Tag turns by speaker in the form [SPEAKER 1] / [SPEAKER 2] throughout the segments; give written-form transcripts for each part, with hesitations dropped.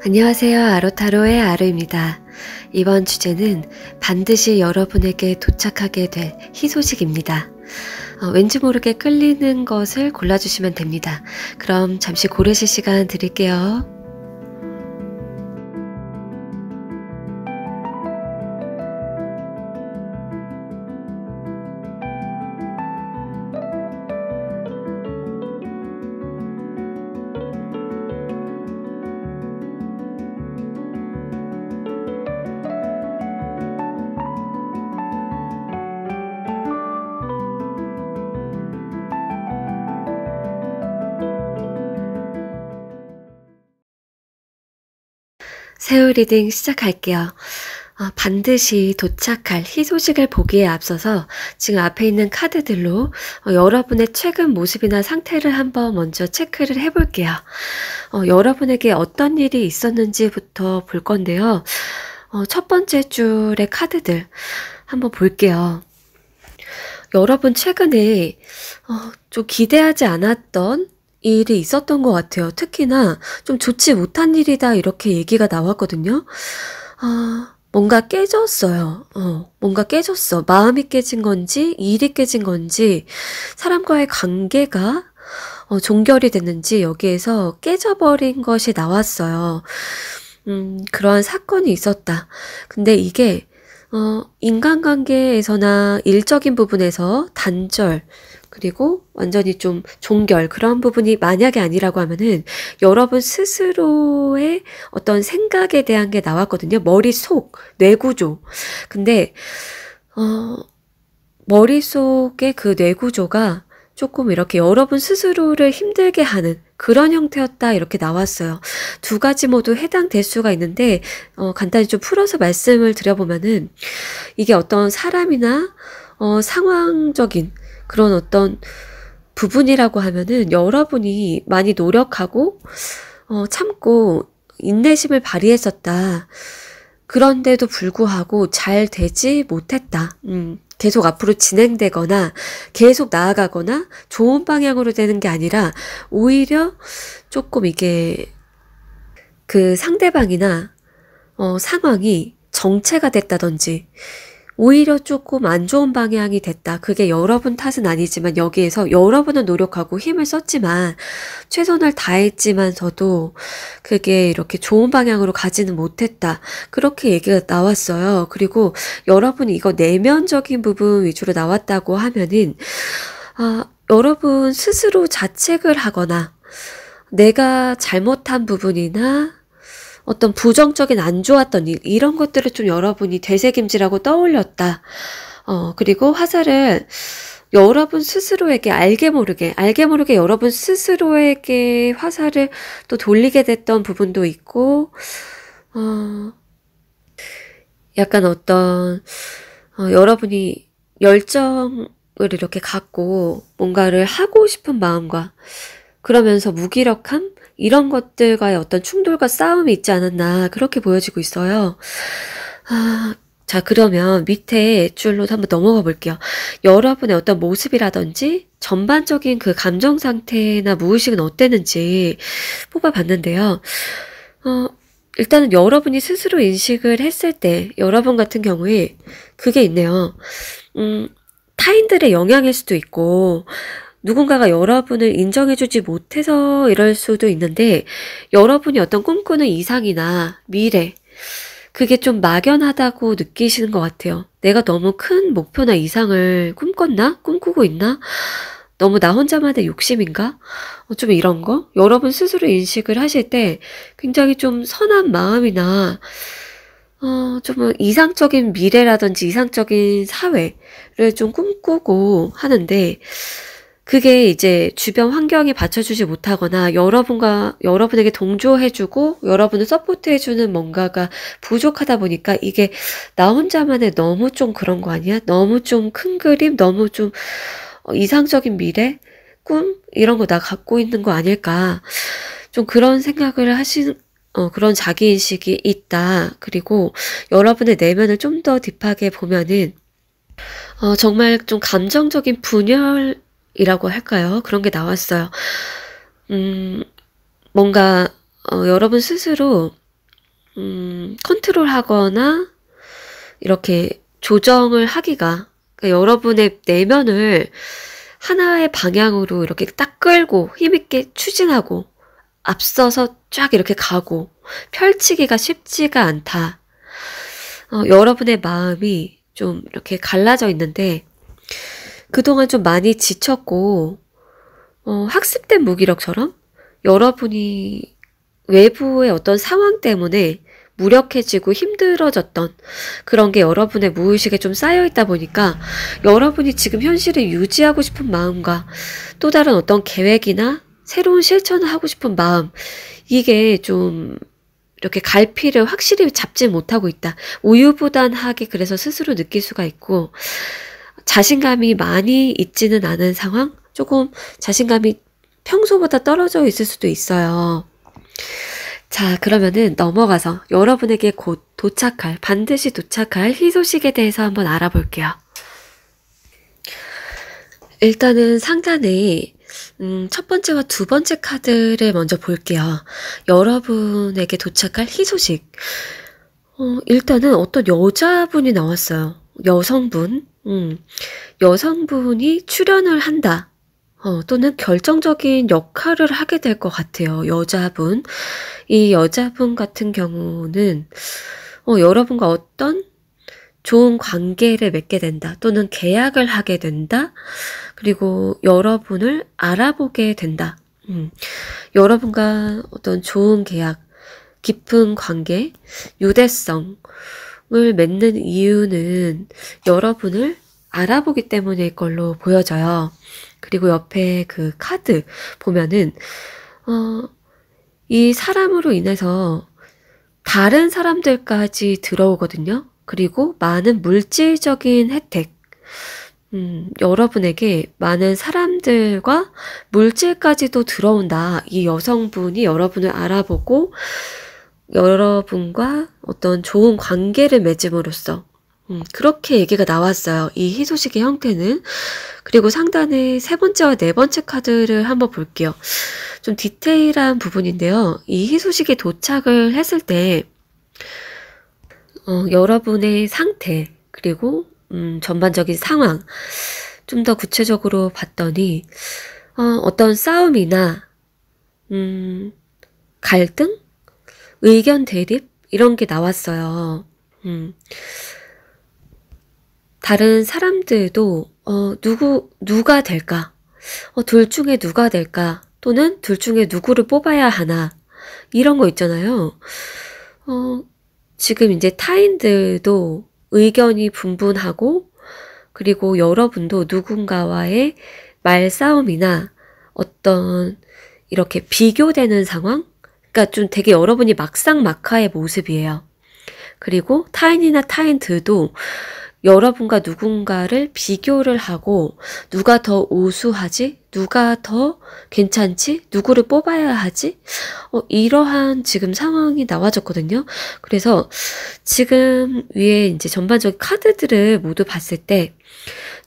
[SPEAKER 1] 안녕하세요. 아로타로의 아르입니다. 이번 주제는 반드시 여러분에게 도착하게 될 희소식입니다. 왠지 모르게 끌리는 것을 골라주시면 됩니다. 그럼 잠시 고르실 시간 드릴게요. 새우 리딩 시작할게요. 반드시 도착할 희소식을 보기에 앞서서 지금 앞에 있는 카드들로 여러분의 최근 모습이나 상태를 한번 먼저 체크를 해볼게요. 여러분에게 어떤 일이 있었는지부터 볼 건데요. 첫 번째 줄의 카드들 한번 볼게요. 여러분 최근에 좀 기대하지 않았던 일이 있었던 것 같아요. 특히나 좀 좋지 못한 일이다 이렇게 얘기가 나왔거든요. 뭔가 깨졌어요. 뭔가 깨졌어. 마음이 깨진 건지 일이 깨진 건지 사람과의 관계가 종결이 됐는지 여기에서 깨져버린 것이 나왔어요. 그러한 사건이 있었다. 근데 이게 인간관계에서나 일적인 부분에서 단절 그리고 완전히 좀 종결 그런 부분이 만약에 아니라고 하면은 여러분 스스로의 어떤 생각에 대한 게 나왔거든요. 머릿속, 뇌구조. 근데 머릿속의 그 뇌구조가 조금 이렇게 여러분 스스로를 힘들게 하는 그런 형태였다 이렇게 나왔어요. 두 가지 모두 해당될 수가 있는데 간단히 좀 풀어서 말씀을 드려보면은 이게 어떤 사람이나 상황적인 그런 어떤 부분이라고 하면은 여러분이 많이 노력하고 참고 인내심을 발휘했었다. 그런데도 불구하고 잘 되지 못했다. 계속 앞으로 진행되거나 계속 나아가거나 좋은 방향으로 되는 게 아니라 오히려 조금 이게 그 상대방이나 상황이 정체가 됐다든지 오히려 조금 안 좋은 방향이 됐다. 그게 여러분 탓은 아니지만 여기에서 여러분은 노력하고 힘을 썼지만 최선을 다했지만서도 그게 이렇게 좋은 방향으로 가지는 못했다. 그렇게 얘기가 나왔어요. 그리고 여러분이 이거 내면적인 부분 위주로 나왔다고 하면은 여러분 스스로 자책을 하거나 내가 잘못한 부분이나 어떤 부정적인 안 좋았던 일 이런 것들을 좀 여러분이 되새김질하고 떠올렸다. 그리고 화살을 여러분 스스로에게 알게 모르게 여러분 스스로에게 화살을 또 돌리게 됐던 부분도 있고 약간 어떤 여러분이 열정을 이렇게 갖고 뭔가를 하고 싶은 마음과 그러면서 무기력함 이런 것들과의 어떤 충돌과 싸움이 있지 않았나 그렇게 보여지고 있어요. 자 그러면 밑에 줄로 한번 넘어가 볼게요. 여러분의 어떤 모습이라든지 전반적인 그 감정 상태나 무의식은 어땠는지 뽑아봤는데요. 일단은 여러분이 스스로 인식을 했을 때 여러분 같은 경우에 그게 있네요. 타인들의 영향일 수도 있고 누군가가 여러분을 인정해주지 못해서 이럴 수도 있는데 여러분이 어떤 꿈꾸는 이상이나 미래 그게 좀 막연하다고 느끼시는 것 같아요. 내가 너무 큰 목표나 이상을 꿈꿨나? 꿈꾸고 있나? 너무 나 혼자만의 욕심인가? 좀 이런 거? 여러분 스스로 인식을 하실 때 굉장히 좀 선한 마음이나 좀 이상적인 미래라든지 이상적인 사회를 좀 꿈꾸고 하는데 그게 이제 주변 환경이 받쳐주지 못하거나 여러분에게 동조해주고 여러분을 서포트해주는 뭔가가 부족하다 보니까 이게 나 혼자만의 너무 좀 그런 거 아니야? 너무 좀 큰 그림? 너무 좀 이상적인 미래? 꿈? 이런 거 나 갖고 있는 거 아닐까? 좀 그런 생각을 하시는 그런 자기인식이 있다. 그리고 여러분의 내면을 좀 더 딥하게 보면은 정말 좀 감정적인 분열이라고 할까요? 그런 게 나왔어요. 뭔가 여러분 스스로 컨트롤하거나 이렇게 조정을 하기가, 그러니까 여러분의 내면을 하나의 방향으로 이렇게 딱 끌고 힘있게 추진하고 앞서서 쫙 이렇게 가고 펼치기가 쉽지가 않다. 여러분의 마음이 좀 이렇게 갈라져 있는데 그동안 좀 많이 지쳤고 학습된 무기력처럼 여러분이 외부의 어떤 상황 때문에 무력해지고 힘들어졌던 그런 게 여러분의 무의식에 좀 쌓여있다 보니까 여러분이 지금 현실을 유지하고 싶은 마음과 또 다른 어떤 계획이나 새로운 실천을 하고 싶은 마음, 이게 좀 이렇게 갈피를 확실히 잡지 못하고 있다. 우유부단하게 그래서 스스로 느낄 수가 있고 자신감이 많이 있지는 않은 상황? 조금 자신감이 평소보다 떨어져 있을 수도 있어요. 자, 그러면은 넘어가서 여러분에게 곧 도착할, 반드시 도착할 희소식에 대해서 한번 알아볼게요. 일단은 상단에 첫 번째와 두 번째 카드를 먼저 볼게요. 여러분에게 도착할 희소식. 일단은 어떤 여자분이 나왔어요. 여성분. 여성분이 출연을 한다. 또는 결정적인 역할을 하게 될 것 같아요. 여자분. 이 여자분 같은 경우는 여러분과 어떤 좋은 관계를 맺게 된다. 또는 계약을 하게 된다. 그리고 여러분을 알아보게 된다. 여러분과 어떤 좋은 계약, 깊은 관계, 유대성을 맺는 이유는 여러분을 알아보기 때문일 걸로 보여져요. 그리고 옆에 그 카드 보면은 이 사람으로 인해서 다른 사람들까지 들어오거든요. 그리고 많은 물질적인 혜택, 여러분에게 많은 사람들과 물질까지도 들어온다. 이 여성분이 여러분을 알아보고 여러분과 어떤 좋은 관계를 맺음으로써 그렇게 얘기가 나왔어요. 이 희소식의 형태는. 그리고 상단에 세 번째와 네 번째 카드를 한번 볼게요. 좀 디테일한 부분인데요. 이 희소식이 도착을 했을 때 여러분의 상태 그리고 전반적인 상황 좀 더 구체적으로 봤더니 어떤 싸움이나 갈등? 의견 대립? 이런 게 나왔어요. 다른 사람들도 누가 될까? 둘 중에 누가 될까? 또는 둘 중에 누구를 뽑아야 하나? 이런 거 있잖아요. 지금 이제 타인들도 의견이 분분하고 그리고 여러분도 누군가와의 말싸움이나 어떤 이렇게 비교되는 상황? 그러니까 좀 되게 여러분이 막상막하의 모습이에요. 그리고 타인이나 타인들도 여러분과 누군가를 비교를 하고 누가 더 우수하지? 누가 더 괜찮지? 누구를 뽑아야 하지? 이러한 지금 상황이 나와졌거든요. 그래서 지금 위에 이제 전반적인 카드들을 모두 봤을 때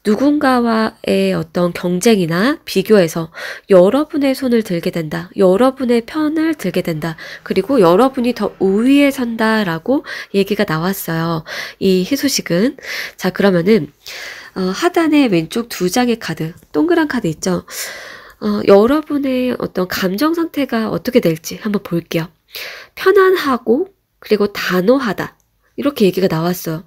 [SPEAKER 1] 누군가와의 어떤 경쟁이나 비교에서 여러분의 손을 들게 된다. 여러분의 편을 들게 된다. 그리고 여러분이 더 우위에 선다라고 얘기가 나왔어요. 이 희소식은. 자, 그러면은 하단에 왼쪽 두 장의 카드, 동그란 카드 있죠? 여러분의 어떤 감정 상태가 어떻게 될지 한번 볼게요. 편안하고 그리고 단호하다. 이렇게 얘기가 나왔어요.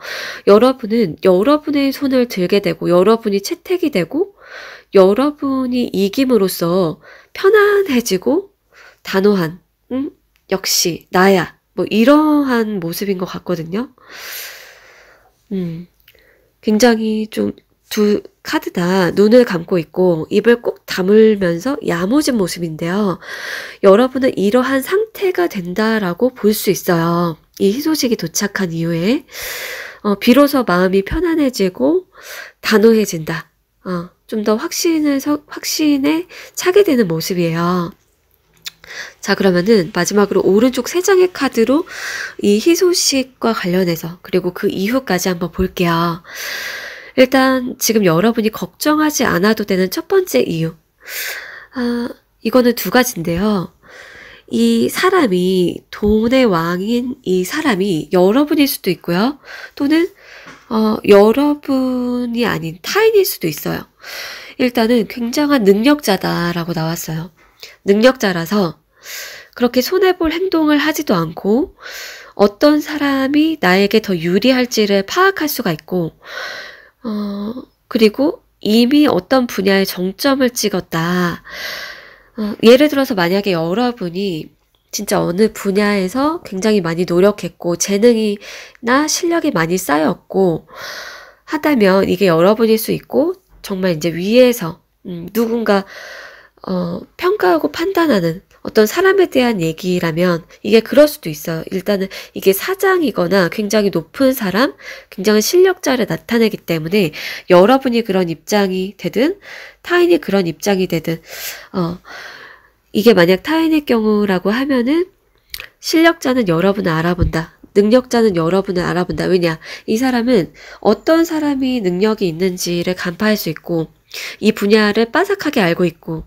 [SPEAKER 1] 여러분은 여러분의 손을 들게 되고 여러분이 채택이 되고 여러분이 이김으로써 편안해지고 단호한 역시 나야 뭐 이러한 모습인 것 같거든요. 굉장히 좀 두 카드 다 눈을 감고 있고 입을 꼭 다물면서 야무진 모습인데요. 여러분은 이러한 상태가 된다라고 볼 수 있어요. 이 희소식이 도착한 이후에 비로소 마음이 편안해지고 단호해진다. 좀 더 확신에 차게 되는 모습이에요. 자, 그러면은 마지막으로 오른쪽 세 장의 카드로 이 희소식과 관련해서 그리고 그 이후까지 한번 볼게요. 일단 지금 여러분이 걱정하지 않아도 되는 첫 번째 이유. 이거는 두 가지인데요. 이 사람이, 돈의 왕인 이 사람이 여러분일 수도 있고요. 또는 여러분이 아닌 타인일 수도 있어요. 일단은 굉장한 능력자다라고 나왔어요. 능력자라서 그렇게 손해볼 행동을 하지도 않고 어떤 사람이 나에게 더 유리할지를 파악할 수가 있고 그리고 이미 어떤 분야에 정점을 찍었다. 예를 들어서 만약에 여러분이 진짜 어느 분야에서 굉장히 많이 노력했고 재능이나 실력이 많이 쌓였고 하다면 이게 여러분일 수 있고 정말 이제 위에서 누군가 평가하고 판단하는 어떤 사람에 대한 얘기라면 이게 그럴 수도 있어요. 일단은 이게 사장이거나 굉장히 높은 사람, 굉장히 실력자를 나타내기 때문에 여러분이 그런 입장이 되든 타인이 그런 입장이 되든 이게 만약 타인의 경우라고 하면은 실력자는 여러분을 알아본다. 능력자는 여러분을 알아본다. 왜냐? 이 사람은 어떤 사람이 능력이 있는지를 간파할 수 있고 이 분야를 빠삭하게 알고 있고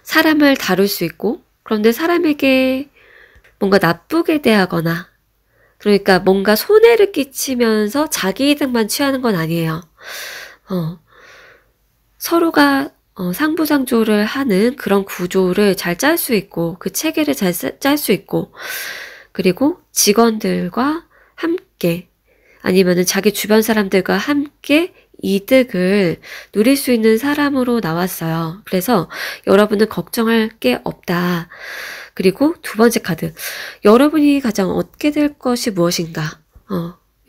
[SPEAKER 1] 사람을 다룰 수 있고 그런데 사람에게 뭔가 나쁘게 대하거나 그러니까 뭔가 손해를 끼치면서 자기 이득만 취하는 건 아니에요. 서로가 상부상조를 하는 그런 구조를 잘 짤 수 있고 그 체계를 잘 짤 수 있고 그리고 직원들과 함께 아니면은 자기 주변 사람들과 함께 이득을 누릴 수 있는 사람으로 나왔어요. 그래서 여러분은 걱정할 게 없다. 그리고 두 번째 카드. 여러분이 가장 얻게 될 것이 무엇인가?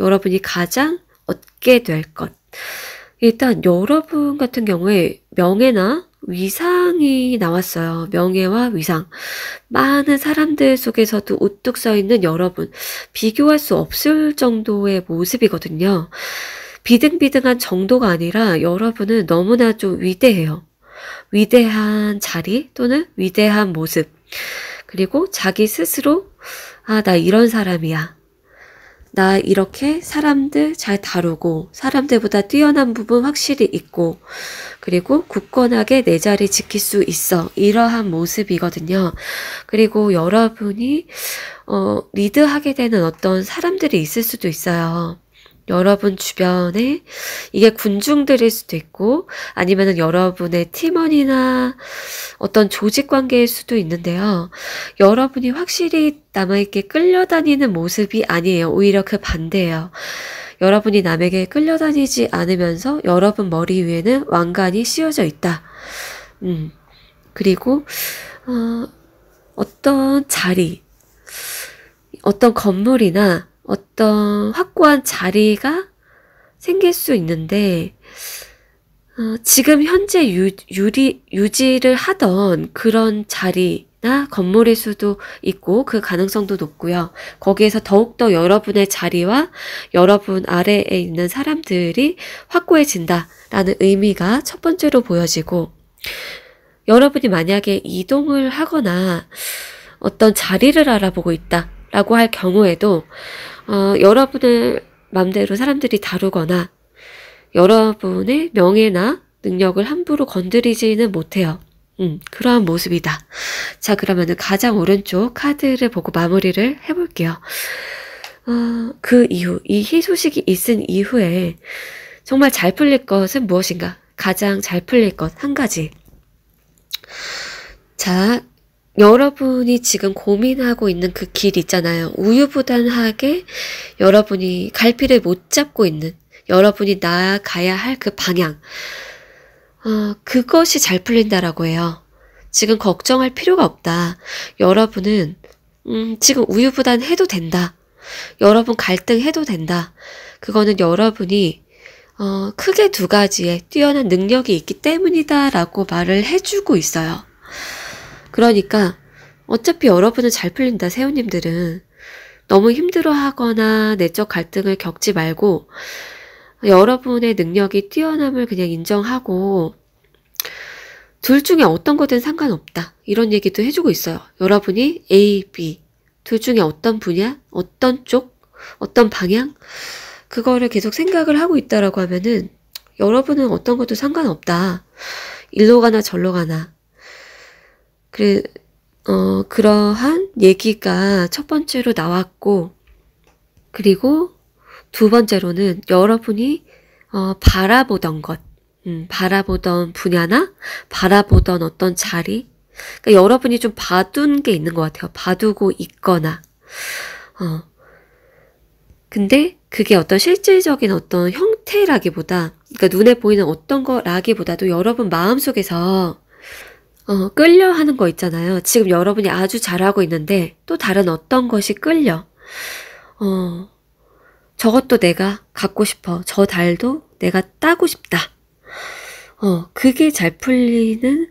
[SPEAKER 1] 여러분이 가장 얻게 될 것. 일단 여러분 같은 경우에 명예나 위상이 나왔어요. 명예와 위상. 많은 사람들 속에서도 우뚝 서 있는 여러분. 비교할 수 없을 정도의 모습이거든요. 비등비등한 정도가 아니라 여러분은 너무나 좀 위대해요. 위대한 자리 또는 위대한 모습. 그리고 자기 스스로 나 이런 사람이야. 나 이렇게 사람들 잘 다루고 사람들보다 뛰어난 부분 확실히 있고 그리고 굳건하게 내 자리 지킬 수 있어. 이러한 모습이거든요. 그리고 여러분이 리드하게 되는 어떤 사람들이 있을 수도 있어요. 여러분 주변에 이게 군중들일 수도 있고 아니면은 여러분의 팀원이나 어떤 조직 관계일 수도 있는데요. 여러분이 확실히 남에게 끌려다니는 모습이 아니에요. 오히려 그 반대예요. 여러분이 남에게 끌려다니지 않으면서 여러분 머리 위에는 왕관이 씌워져 있다. 그리고 어떤 자리, 어떤 건물이나 어떤 확고한 자리가 생길 수 있는데 지금 현재 유지를 하던 그런 자리나 건물일 수도 있고 그 가능성도 높고요. 거기에서 더욱더 여러분의 자리와 여러분 아래에 있는 사람들이 확고해진다라는 의미가 첫 번째로 보여지고 여러분이 만약에 이동을 하거나 어떤 자리를 알아보고 있다라고 할 경우에도 여러분을 맘대로 사람들이 다루거나 여러분의 명예나 능력을 함부로 건드리지는 못해요. 그러한 모습이다. 자, 그러면은 가장 오른쪽 카드를 보고 마무리를 해볼게요. 그 이후, 이 희소식이 있은 이후에 정말 잘 풀릴 것은 무엇인가? 가장 잘 풀릴 것 한 가지. 자, 여러분이 지금 고민하고 있는 그 길 있잖아요. 우유부단하게 여러분이 갈피를 못 잡고 있는 여러분이 나아가야 할 그 방향. 그것이 잘 풀린다라고 해요. 지금 걱정할 필요가 없다. 여러분은 지금 우유부단해도 된다. 여러분 갈등해도 된다. 그거는 여러분이 크게 두 가지의 뛰어난 능력이 있기 때문이다라고 말을 해주고 있어요. 그러니까 어차피 여러분은 잘 풀린다. 세우님들은 너무 힘들어하거나 내적 갈등을 겪지 말고 여러분의 능력이 뛰어남을 그냥 인정하고 둘 중에 어떤 거든 상관없다. 이런 얘기도 해주고 있어요. 여러분이 A, B 둘 중에 어떤 분야, 어떤 쪽, 어떤 방향 그거를 계속 생각을 하고 있다라고 하면은 여러분은 어떤 것도 상관없다. 일로 가나 절로 가나. 그래 그러한 얘기가 첫 번째로 나왔고, 그리고 두 번째로는 여러분이 바라보던 것, 바라보던 분야나 바라보던 어떤 자리, 그러니까 여러분이 좀 봐둔 게 있는 것 같아요. 봐두고 있거나. 근데 그게 어떤 실질적인 어떤 형태라기보다, 그러니까 눈에 보이는 어떤 거라기보다도 여러분 마음속에서 끌려 하는 거 있잖아요. 지금 여러분이 아주 잘하고 있는데 또 다른 어떤 것이 끌려. 저것도 내가 갖고 싶어. 저 달도 내가 따고 싶다. 그게 잘 풀리는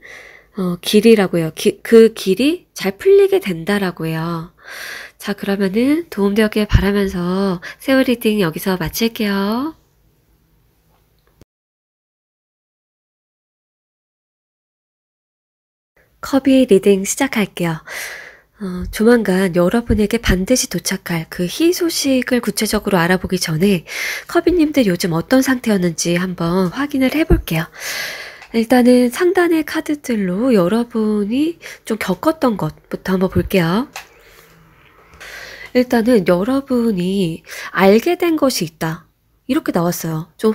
[SPEAKER 1] 길이라고요. 그 길이 잘 풀리게 된다라고 해요. 자, 그러면은 도움되었길 바라면서 세월 리딩 여기서 마칠게요. 커비 리딩 시작할게요. 조만간 여러분에게 반드시 도착할 그 희소식을 구체적으로 알아보기 전에 커비님들 요즘 어떤 상태였는지 한번 확인을 해볼게요. 일단은 상단의 카드들로 여러분이 좀 겪었던 것부터 한번 볼게요. 일단은 여러분이 알게 된 것이 있다. 이렇게 나왔어요. 좀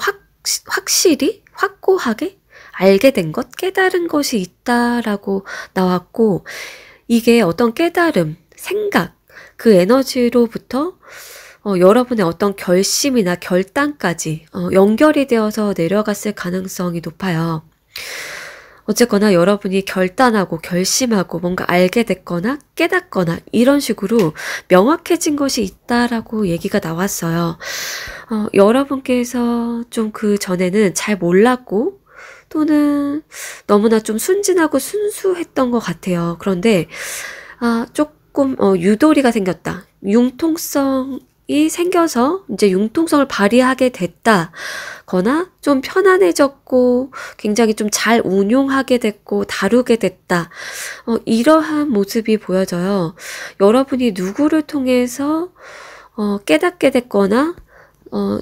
[SPEAKER 1] 확실히, 확고하게 알게 된 것, 깨달은 것이 있다라고 나왔고, 이게 어떤 깨달음, 생각, 그 에너지로부터 여러분의 어떤 결심이나 결단까지 연결이 되어서 내려갔을 가능성이 높아요. 어쨌거나 여러분이 결단하고 결심하고 뭔가 알게 됐거나 깨닫거나 이런 식으로 명확해진 것이 있다라고 얘기가 나왔어요. 여러분께서 좀 그 전에는 잘 몰랐고 또는 너무나 좀 순진하고 순수했던 것 같아요. 그런데 조금 유도리가 생겼다. 융통성이 생겨서 이제 융통성을 발휘하게 됐다거나 좀 편안해졌고 굉장히 좀 잘 운용하게 됐고 다루게 됐다. 이러한 모습이 보여져요. 여러분이 누구를 통해서 깨닫게 됐거나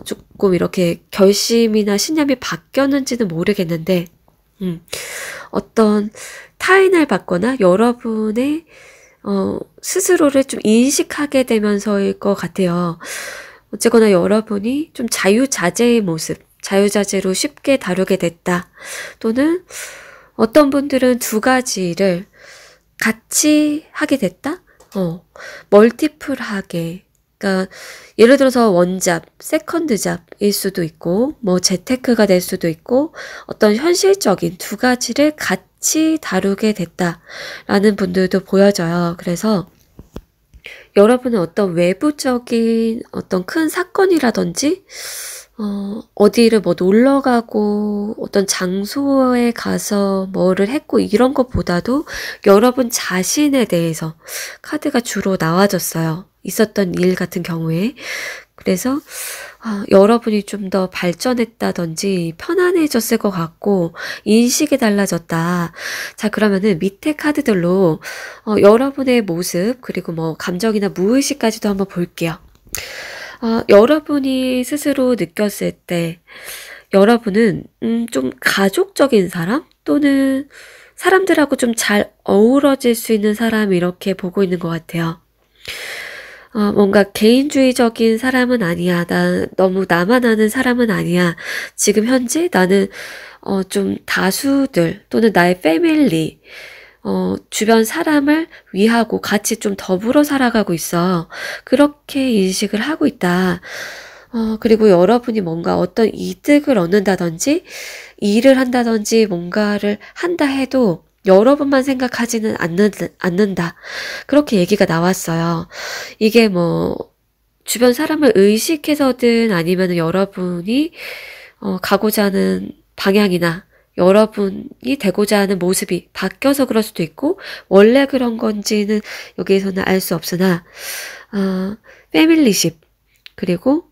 [SPEAKER 1] 조금 이렇게 결심이나 신념이 바뀌었는지는 모르겠는데 어떤 타인을 받거나 여러분의 스스로를 좀 인식하게 되면서일 것 같아요. 어쨌거나 여러분이 좀 자유자재의 모습, 자유자재로 쉽게 다루게 됐다. 또는 어떤 분들은 두 가지를 같이 하게 됐다? 멀티플하게. 그러니까 예를 들어서 원잡, 세컨드잡일 수도 있고 뭐 재테크가 될 수도 있고 어떤 현실적인 두 가지를 같이 다루게 됐다라는 분들도 보여져요. 그래서 여러분은 어떤 외부적인 어떤 큰 사건이라든지 어디를 뭐 놀러 가고 어떤 장소에 가서 뭐를 했고 이런 것보다도 여러분 자신에 대해서 카드가 주로 나와졌어요. 있었던 일 같은 경우에. 그래서 여러분이 좀 더 발전했다든지 편안해졌을 것 같고 인식이 달라졌다. 자, 그러면은 밑에 카드들로 여러분의 모습 그리고 뭐 감정이나 무의식까지도 한번 볼게요. 여러분이 스스로 느꼈을 때 여러분은 좀 가족적인 사람 또는 사람들하고 좀 잘 어우러질 수 있는 사람 이렇게 보고 있는 것 같아요. 뭔가 개인주의적인 사람은 아니야. 나 너무 나만 아는 사람은 아니야. 지금 현재 나는 좀 다수들 또는 나의 패밀리 주변 사람을 위하고 같이 좀 더불어 살아가고 있어. 그렇게 인식을 하고 있다. 그리고 여러분이 뭔가 어떤 이득을 얻는다든지 일을 한다든지 뭔가를 한다 해도 여러분만 생각하지는 않는다. 그렇게 얘기가 나왔어요. 이게 뭐 주변 사람을 의식해서든 아니면 여러분이 가고자 하는 방향이나 여러분이 되고자 하는 모습이 바뀌어서 그럴 수도 있고 원래 그런 건지는 여기에서는 알 수 없으나 패밀리십 그리고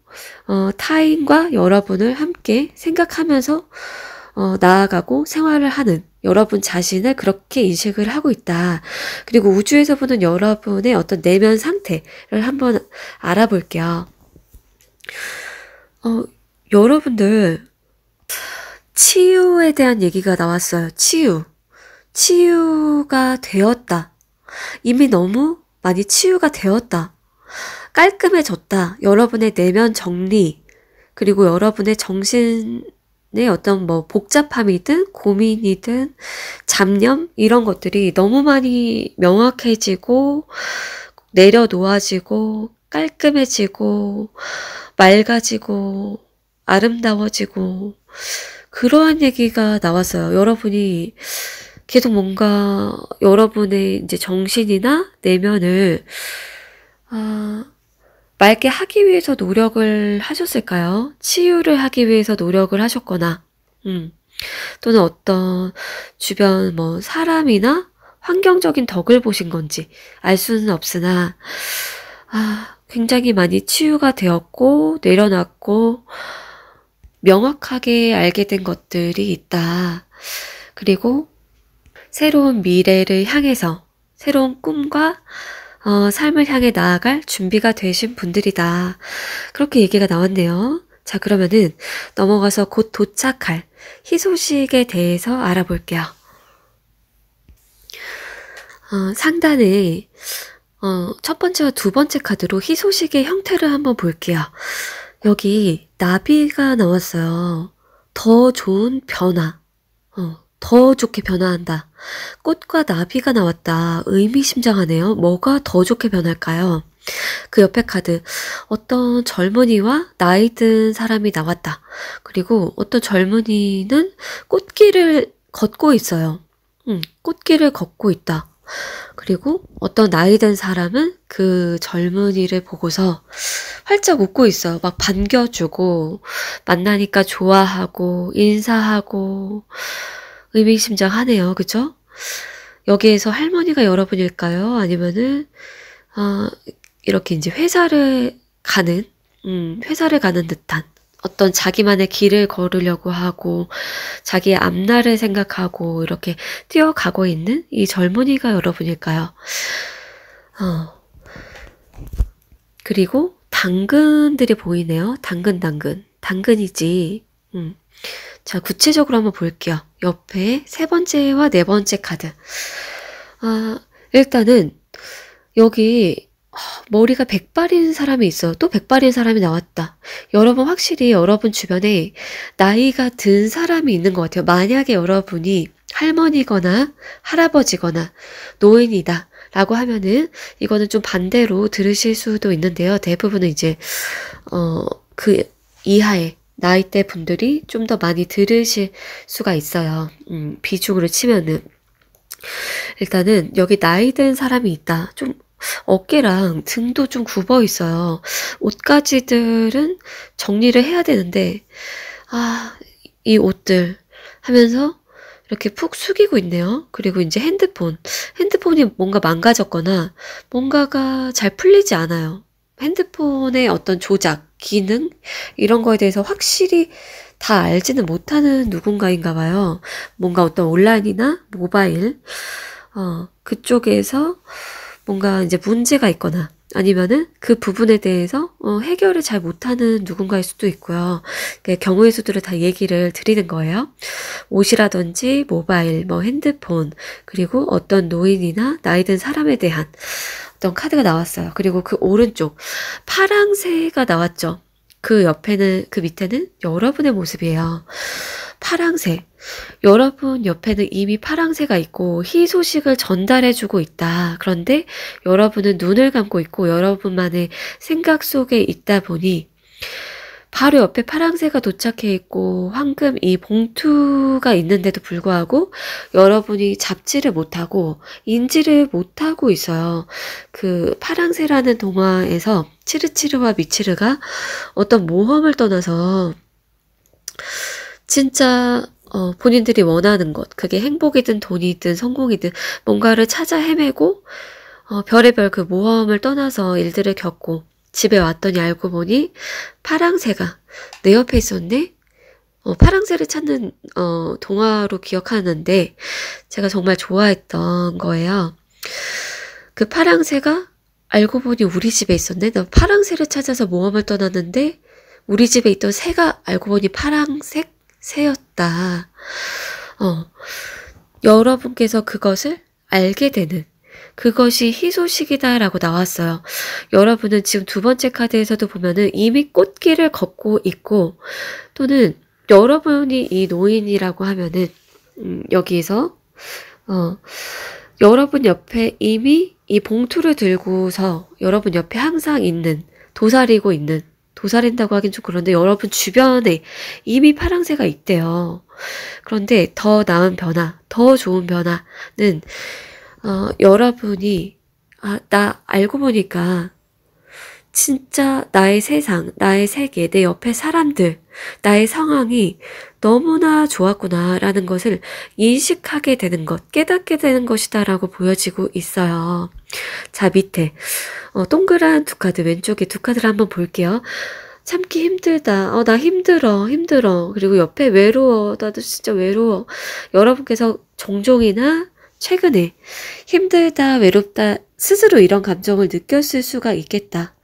[SPEAKER 1] 타인과 여러분을 함께 생각하면서 나아가고 생활을 하는 여러분 자신을 그렇게 인식을 하고 있다. 그리고 우주에서 보는 여러분의 어떤 내면 상태를 한번 알아볼게요. 여러분들 치유에 대한 얘기가 나왔어요. 치유가 되었다. 이미 너무 많이 치유가 되었다. 깔끔해졌다. 여러분의 내면 정리, 그리고 여러분의 정신의 어떤 뭐 복잡함이든 고민이든 잡념 이런 것들이 너무 많이 명확해지고 내려놓아지고 깔끔해지고 맑아지고 아름다워지고 그러한 얘기가 나왔어요. 여러분이 계속 뭔가 여러분의 이제 정신이나 내면을 맑게 하기 위해서 노력을 하셨을까요? 치유를 하기 위해서 노력을 하셨거나, 또는 어떤 주변 뭐 사람이나 환경적인 덕을 보신 건지 알 수는 없으나, 굉장히 많이 치유가 되었고, 내려놨고, 명확하게 알게 된 것들이 있다. 그리고 새로운 미래를 향해서, 새로운 꿈과 삶을 향해 나아갈 준비가 되신 분들이다. 그렇게 얘기가 나왔네요. 자, 그러면은 넘어가서 곧 도착할 희소식에 대해서 알아볼게요. 상단에 첫 번째와 두 번째 카드로 희소식의 형태를 한번 볼게요. 여기 나비가 나왔어요. 더 좋은 변화. 더 좋게 변화한다. 꽃과 나비가 나왔다. 의미심장하네요. 뭐가 더 좋게 변할까요? 그 옆에 카드 어떤 젊은이와 나이 든 사람이 나왔다. 그리고 어떤 젊은이는 꽃길을 걷고 있어요. 꽃길을 걷고 있다. 그리고 어떤 나이 든 사람은 그 젊은이를 보고서 활짝 웃고 있어요. 막 반겨주고 만나니까 좋아하고 인사하고 의미심장하네요. 그죠? 여기에서 할머니가 여러분일까요? 아니면은 이렇게 이제 회사를 가는 듯한 어떤 자기만의 길을 걸으려고 하고 자기의 앞날을 생각하고 이렇게 뛰어가고 있는 이 젊은이가 여러분일까요? 그리고 당근들이 보이네요. 당근이지. 자, 구체적으로 한번 볼게요. 옆에 세 번째와 네 번째 카드. 일단은 여기 머리가 백발인 사람이 있어요. 또 백발인 사람이 나왔다. 여러분 확실히 여러분 주변에 나이가 든 사람이 있는 것 같아요. 만약에 여러분이 할머니거나 할아버지거나 노인이다 라고 하면은 이거는 좀 반대로 들으실 수도 있는데요. 대부분은 이제 그 이하의 나이대 분들이 좀 더 많이 들으실 수가 있어요. 비중으로 치면은. 일단은 여기 나이 든 사람이 있다. 좀 어깨랑 등도 좀 굽어 있어요. 옷가지들은 정리를 해야 되는데, 이 옷들 하면서 이렇게 푹 숙이고 있네요. 그리고 이제 핸드폰이 뭔가 망가졌거나 뭔가가 잘 풀리지 않아요. 핸드폰의 어떤 조작, 기능 이런 거에 대해서 확실히 다 알지는 못하는 누군가인가 봐요. 뭔가 어떤 온라인이나 모바일 그쪽에서 뭔가 이제 문제가 있거나 아니면은 그 부분에 대해서 해결을 잘 못하는 누군가일 수도 있고요. 경우의 수들을 다 얘기를 드리는 거예요. 옷이라든지 모바일, 뭐 핸드폰, 그리고 어떤 노인이나 나이 든 사람에 대한 어떤 카드가 나왔어요. 그리고 그 오른쪽 파랑새가 나왔죠. 그 밑에는 여러분의 모습이에요. 파랑새. 여러분 옆에는 이미 파랑새가 있고 희소식을 전달해주고 있다. 그런데 여러분은 눈을 감고 있고 여러분만의 생각 속에 있다 보니 바로 옆에 파랑새가 도착해 있고 황금 이 봉투가 있는데도 불구하고 여러분이 잡지를 못하고 인지를 못하고 있어요. 그 파랑새라는 동화에서 치르치르와 미치르가 어떤 모험을 떠나서 진짜 본인들이 원하는 것, 그게 행복이든 돈이든 성공이든 뭔가를 찾아 헤매고 별의별 그 모험을 떠나서 일들을 겪고 집에 왔더니 알고 보니 파랑새가 내 옆에 있었네? 파랑새를 찾는 동화로 기억하는데 제가 정말 좋아했던 거예요. 그 파랑새가 알고 보니 우리 집에 있었네? 나 파랑새를 찾아서 모험을 떠났는데 우리 집에 있던 새가 알고 보니 파랑색 새였다. 여러분께서 그것을 알게 되는 그것이 희소식이다라고 나왔어요. 여러분은 지금 두 번째 카드에서도 보면은 이미 꽃길을 걷고 있고 또는 여러분이 이 노인이라고 하면은 여기서 여러분 옆에 이미 이 봉투를 들고서 여러분 옆에 항상 있는 도사리고 있는 도사린다고 하긴 좀 그런데 여러분 주변에 이미 파랑새가 있대요. 그런데 더 나은 변화, 더 좋은 변화는 여러분이 나 알고 보니까 진짜 나의 세상, 나의 세계, 내 옆에 사람들, 나의 상황이 너무나 좋았구나라는 것을 인식하게 되는 것, 깨닫게 되는 것이다라고 보여지고 있어요. 자, 밑에 동그란 두 카드, 왼쪽에 두 카드를 한번 볼게요. 참기 힘들다. 나 힘들어. 그리고 옆에 외로워. 나도 진짜 외로워. 여러분께서 종종이나 최근에 힘들다, 외롭다, 스스로 이런 감정을 느꼈을 수가 있겠다.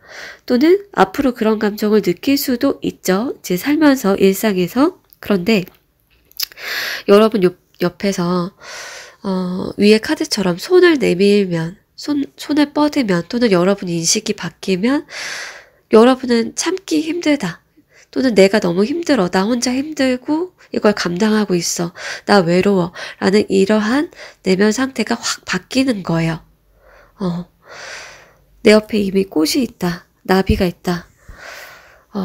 [SPEAKER 1] 또는 앞으로 그런 감정을 느낄 수도 있죠. 제 살면서, 일상에서. 그런데 여러분 옆에서 위에 카드처럼 손을 내밀면, 손을 뻗으면 또는 여러분 인식이 바뀌면 여러분은 참기 힘들다. 또는 내가 너무 힘들어. 나 혼자 힘들고 이걸 감당하고 있어. 나 외로워. 라는 이러한 내면 상태가 확 바뀌는 거예요. 내 옆에 이미 꽃이 있다. 나비가 있다.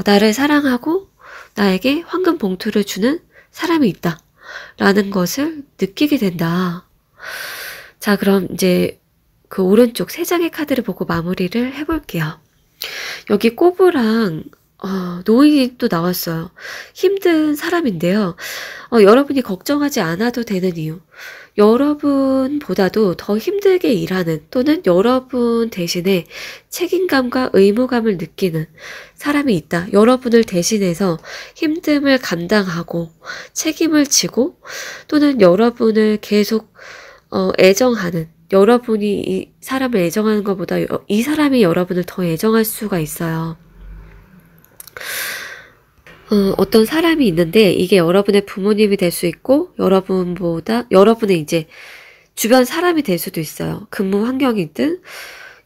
[SPEAKER 1] 나를 사랑하고 나에게 황금 봉투를 주는 사람이 있다. 라는 것을 느끼게 된다. 자, 그럼 이제 그 오른쪽 세 장의 카드를 보고 마무리를 해볼게요. 여기 꼬부랑 노인이 또 나왔어요. 힘든 사람인데요. 여러분이 걱정하지 않아도 되는 이유. 여러분보다도 더 힘들게 일하는 또는 여러분 대신에 책임감과 의무감을 느끼는 사람이 있다. 여러분을 대신해서 힘듦을 감당하고 책임을 지고 또는 여러분을 계속 애정하는 여러분이 이 사람을 애정하는 것보다 이 사람이 여러분을 더 애정할 수가 있어요. 어떤 사람이 있는데 이게 여러분의 부모님이 될 수 있고 여러분의 이제 주변 사람이 될 수도 있어요. 근무 환경이든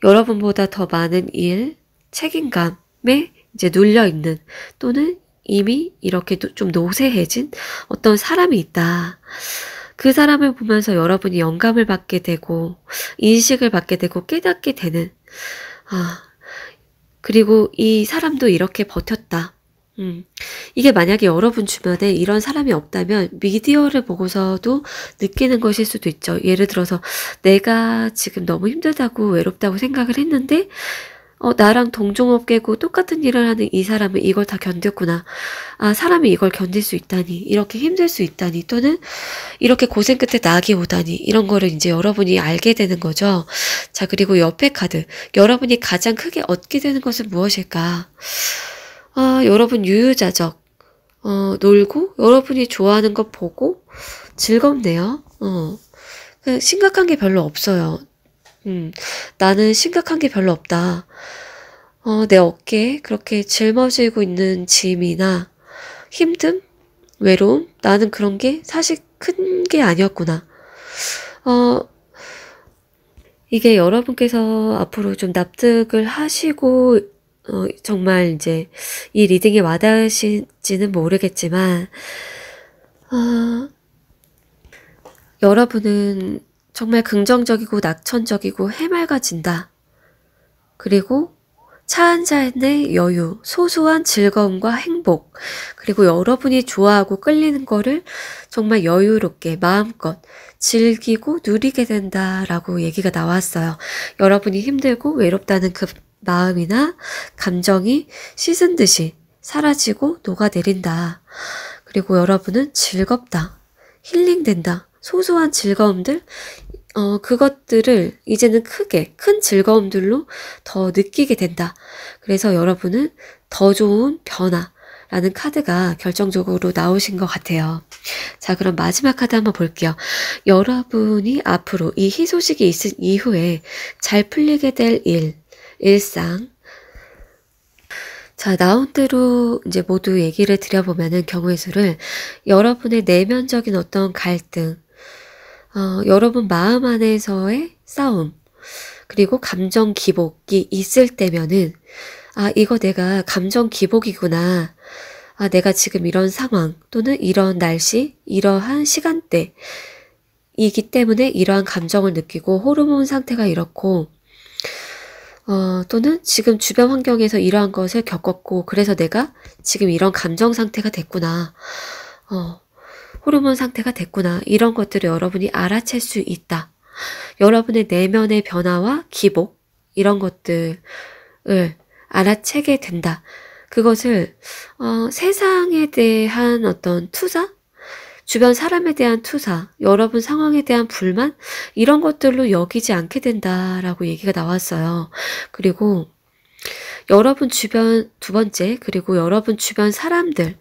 [SPEAKER 1] 여러분보다 더 많은 일, 책임감에 이제 눌려있는 또는 이미 이렇게 좀 노쇠해진 어떤 사람이 있다. 그 사람을 보면서 여러분이 영감을 받게 되고 인식을 받게 되고 깨닫게 되는 그리고 이 사람도 이렇게 버텼다. 이게 만약에 여러분 주변에 이런 사람이 없다면 미디어를 보고서도 느끼는 것일 수도 있죠. 예를 들어서 내가 지금 너무 힘들다고 외롭다고 생각을 했는데 나랑 동종업계고 똑같은 일을 하는 이 사람은 이걸 다 견뎠구나. 사람이 이걸 견딜 수 있다니, 이렇게 힘들 수 있다니, 또는 이렇게 고생 끝에 낙이 오다니, 이런 거를 이제 여러분이 알게 되는 거죠. 자, 그리고 옆에 카드. 여러분이 가장 크게 얻게 되는 것은 무엇일까? 여러분 유유자적, 놀고, 여러분이 좋아하는 거 보고, 즐겁네요. 심각한 게 별로 없어요. 나는 심각한 게 별로 없다. 내 어깨에 그렇게 짊어지고 있는 짐이나 힘듦, 외로움, 나는 그런 게 사실 큰 게 아니었구나. 이게 여러분께서 앞으로 좀 납득을 하시고 정말 이제 이 리딩에 와닿으실지는 모르겠지만 여러분은 정말 긍정적이고 낙천적이고 해맑아진다. 그리고 차 한 잔의 여유, 소소한 즐거움과 행복, 그리고 여러분이 좋아하고 끌리는 거를 정말 여유롭게 마음껏 즐기고 누리게 된다라고 얘기가 나왔어요. 여러분이 힘들고 외롭다는 그 마음이나 감정이 씻은 듯이 사라지고 녹아내린다. 그리고 여러분은 즐겁다. 힐링된다. 소소한 즐거움들, 그것들을 이제는 큰 즐거움들로 더 느끼게 된다. 그래서 여러분은 더 좋은 변화라는 카드가 결정적으로 나오신 것 같아요. 자, 그럼 마지막 카드 한번 볼게요. 여러분이 앞으로 이 희소식이 있은 이후에 잘 풀리게 될 일상. 자, 나온 대로 이제 모두 얘기를 드려보면은 경우의 수를 여러분의 내면적인 어떤 갈등, 여러분 마음 안에서의 싸움, 그리고 감정 기복이 있을 때면은, 아, 이거 내가 감정 기복이구나. 아, 내가 지금 이런 상황 또는 이런 날씨, 이러한 시간대이기 때문에 이러한 감정을 느끼고 호르몬 상태가 이렇고, 또는 지금 주변 환경에서 이러한 것을 겪었고, 그래서 내가 지금 이런 감정 상태가 됐구나. 호르몬 상태가 됐구나. 이런 것들을 여러분이 알아챌 수 있다. 여러분의 내면의 변화와 기복, 이런 것들을 알아채게 된다. 그것을 세상에 대한 어떤 투사, 주변 사람에 대한 투사, 여러분 상황에 대한 불만, 이런 것들로 여기지 않게 된다라고 얘기가 나왔어요. 그리고 여러분 주변, 두 번째, 그리고 여러분 주변 사람들,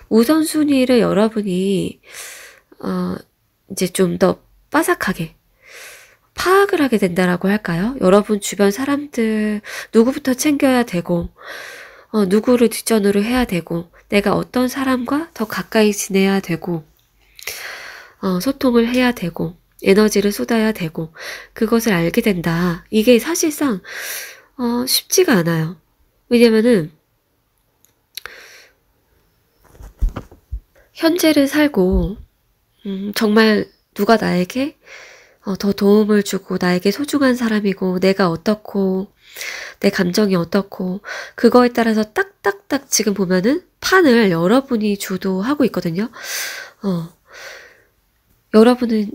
[SPEAKER 1] 우선순위를 여러분이 이제 좀 더 빠삭하게 파악을 하게 된다라고 할까요? 여러분 주변 사람들 누구부터 챙겨야 되고, 누구를 뒷전으로 해야 되고, 내가 어떤 사람과 더 가까이 지내야 되고, 소통을 해야 되고, 에너지를 쏟아야 되고, 그것을 알게 된다. 이게 사실상 쉽지가 않아요. 왜냐면은 현재를 살고 정말 누가 나에게 더 도움을 주고 나에게 소중한 사람이고 내가 어떻고 내 감정이 어떻고 그거에 따라서 딱딱딱 지금 보면은 판을 여러분이 주도하고 있거든요.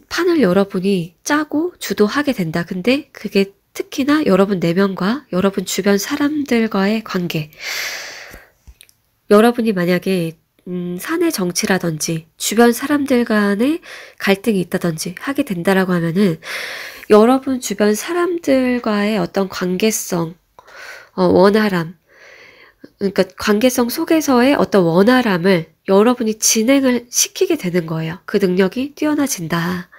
[SPEAKER 1] 판을 여러분이 짜고 주도하게 된다. 근데 그게 특히나 여러분 내면과 여러분 주변 사람들과의 관계. 여러분이 만약에 사내 정치라든지 주변 사람들 간의 갈등이 있다든지 하게 된다라고 하면은 여러분 주변 사람들과의 어떤 관계성, 원활함, 그러니까 관계성 속에서의 어떤 원활함을 여러분이 진행을 시키게 되는 거예요. 그 능력이 뛰어나진다.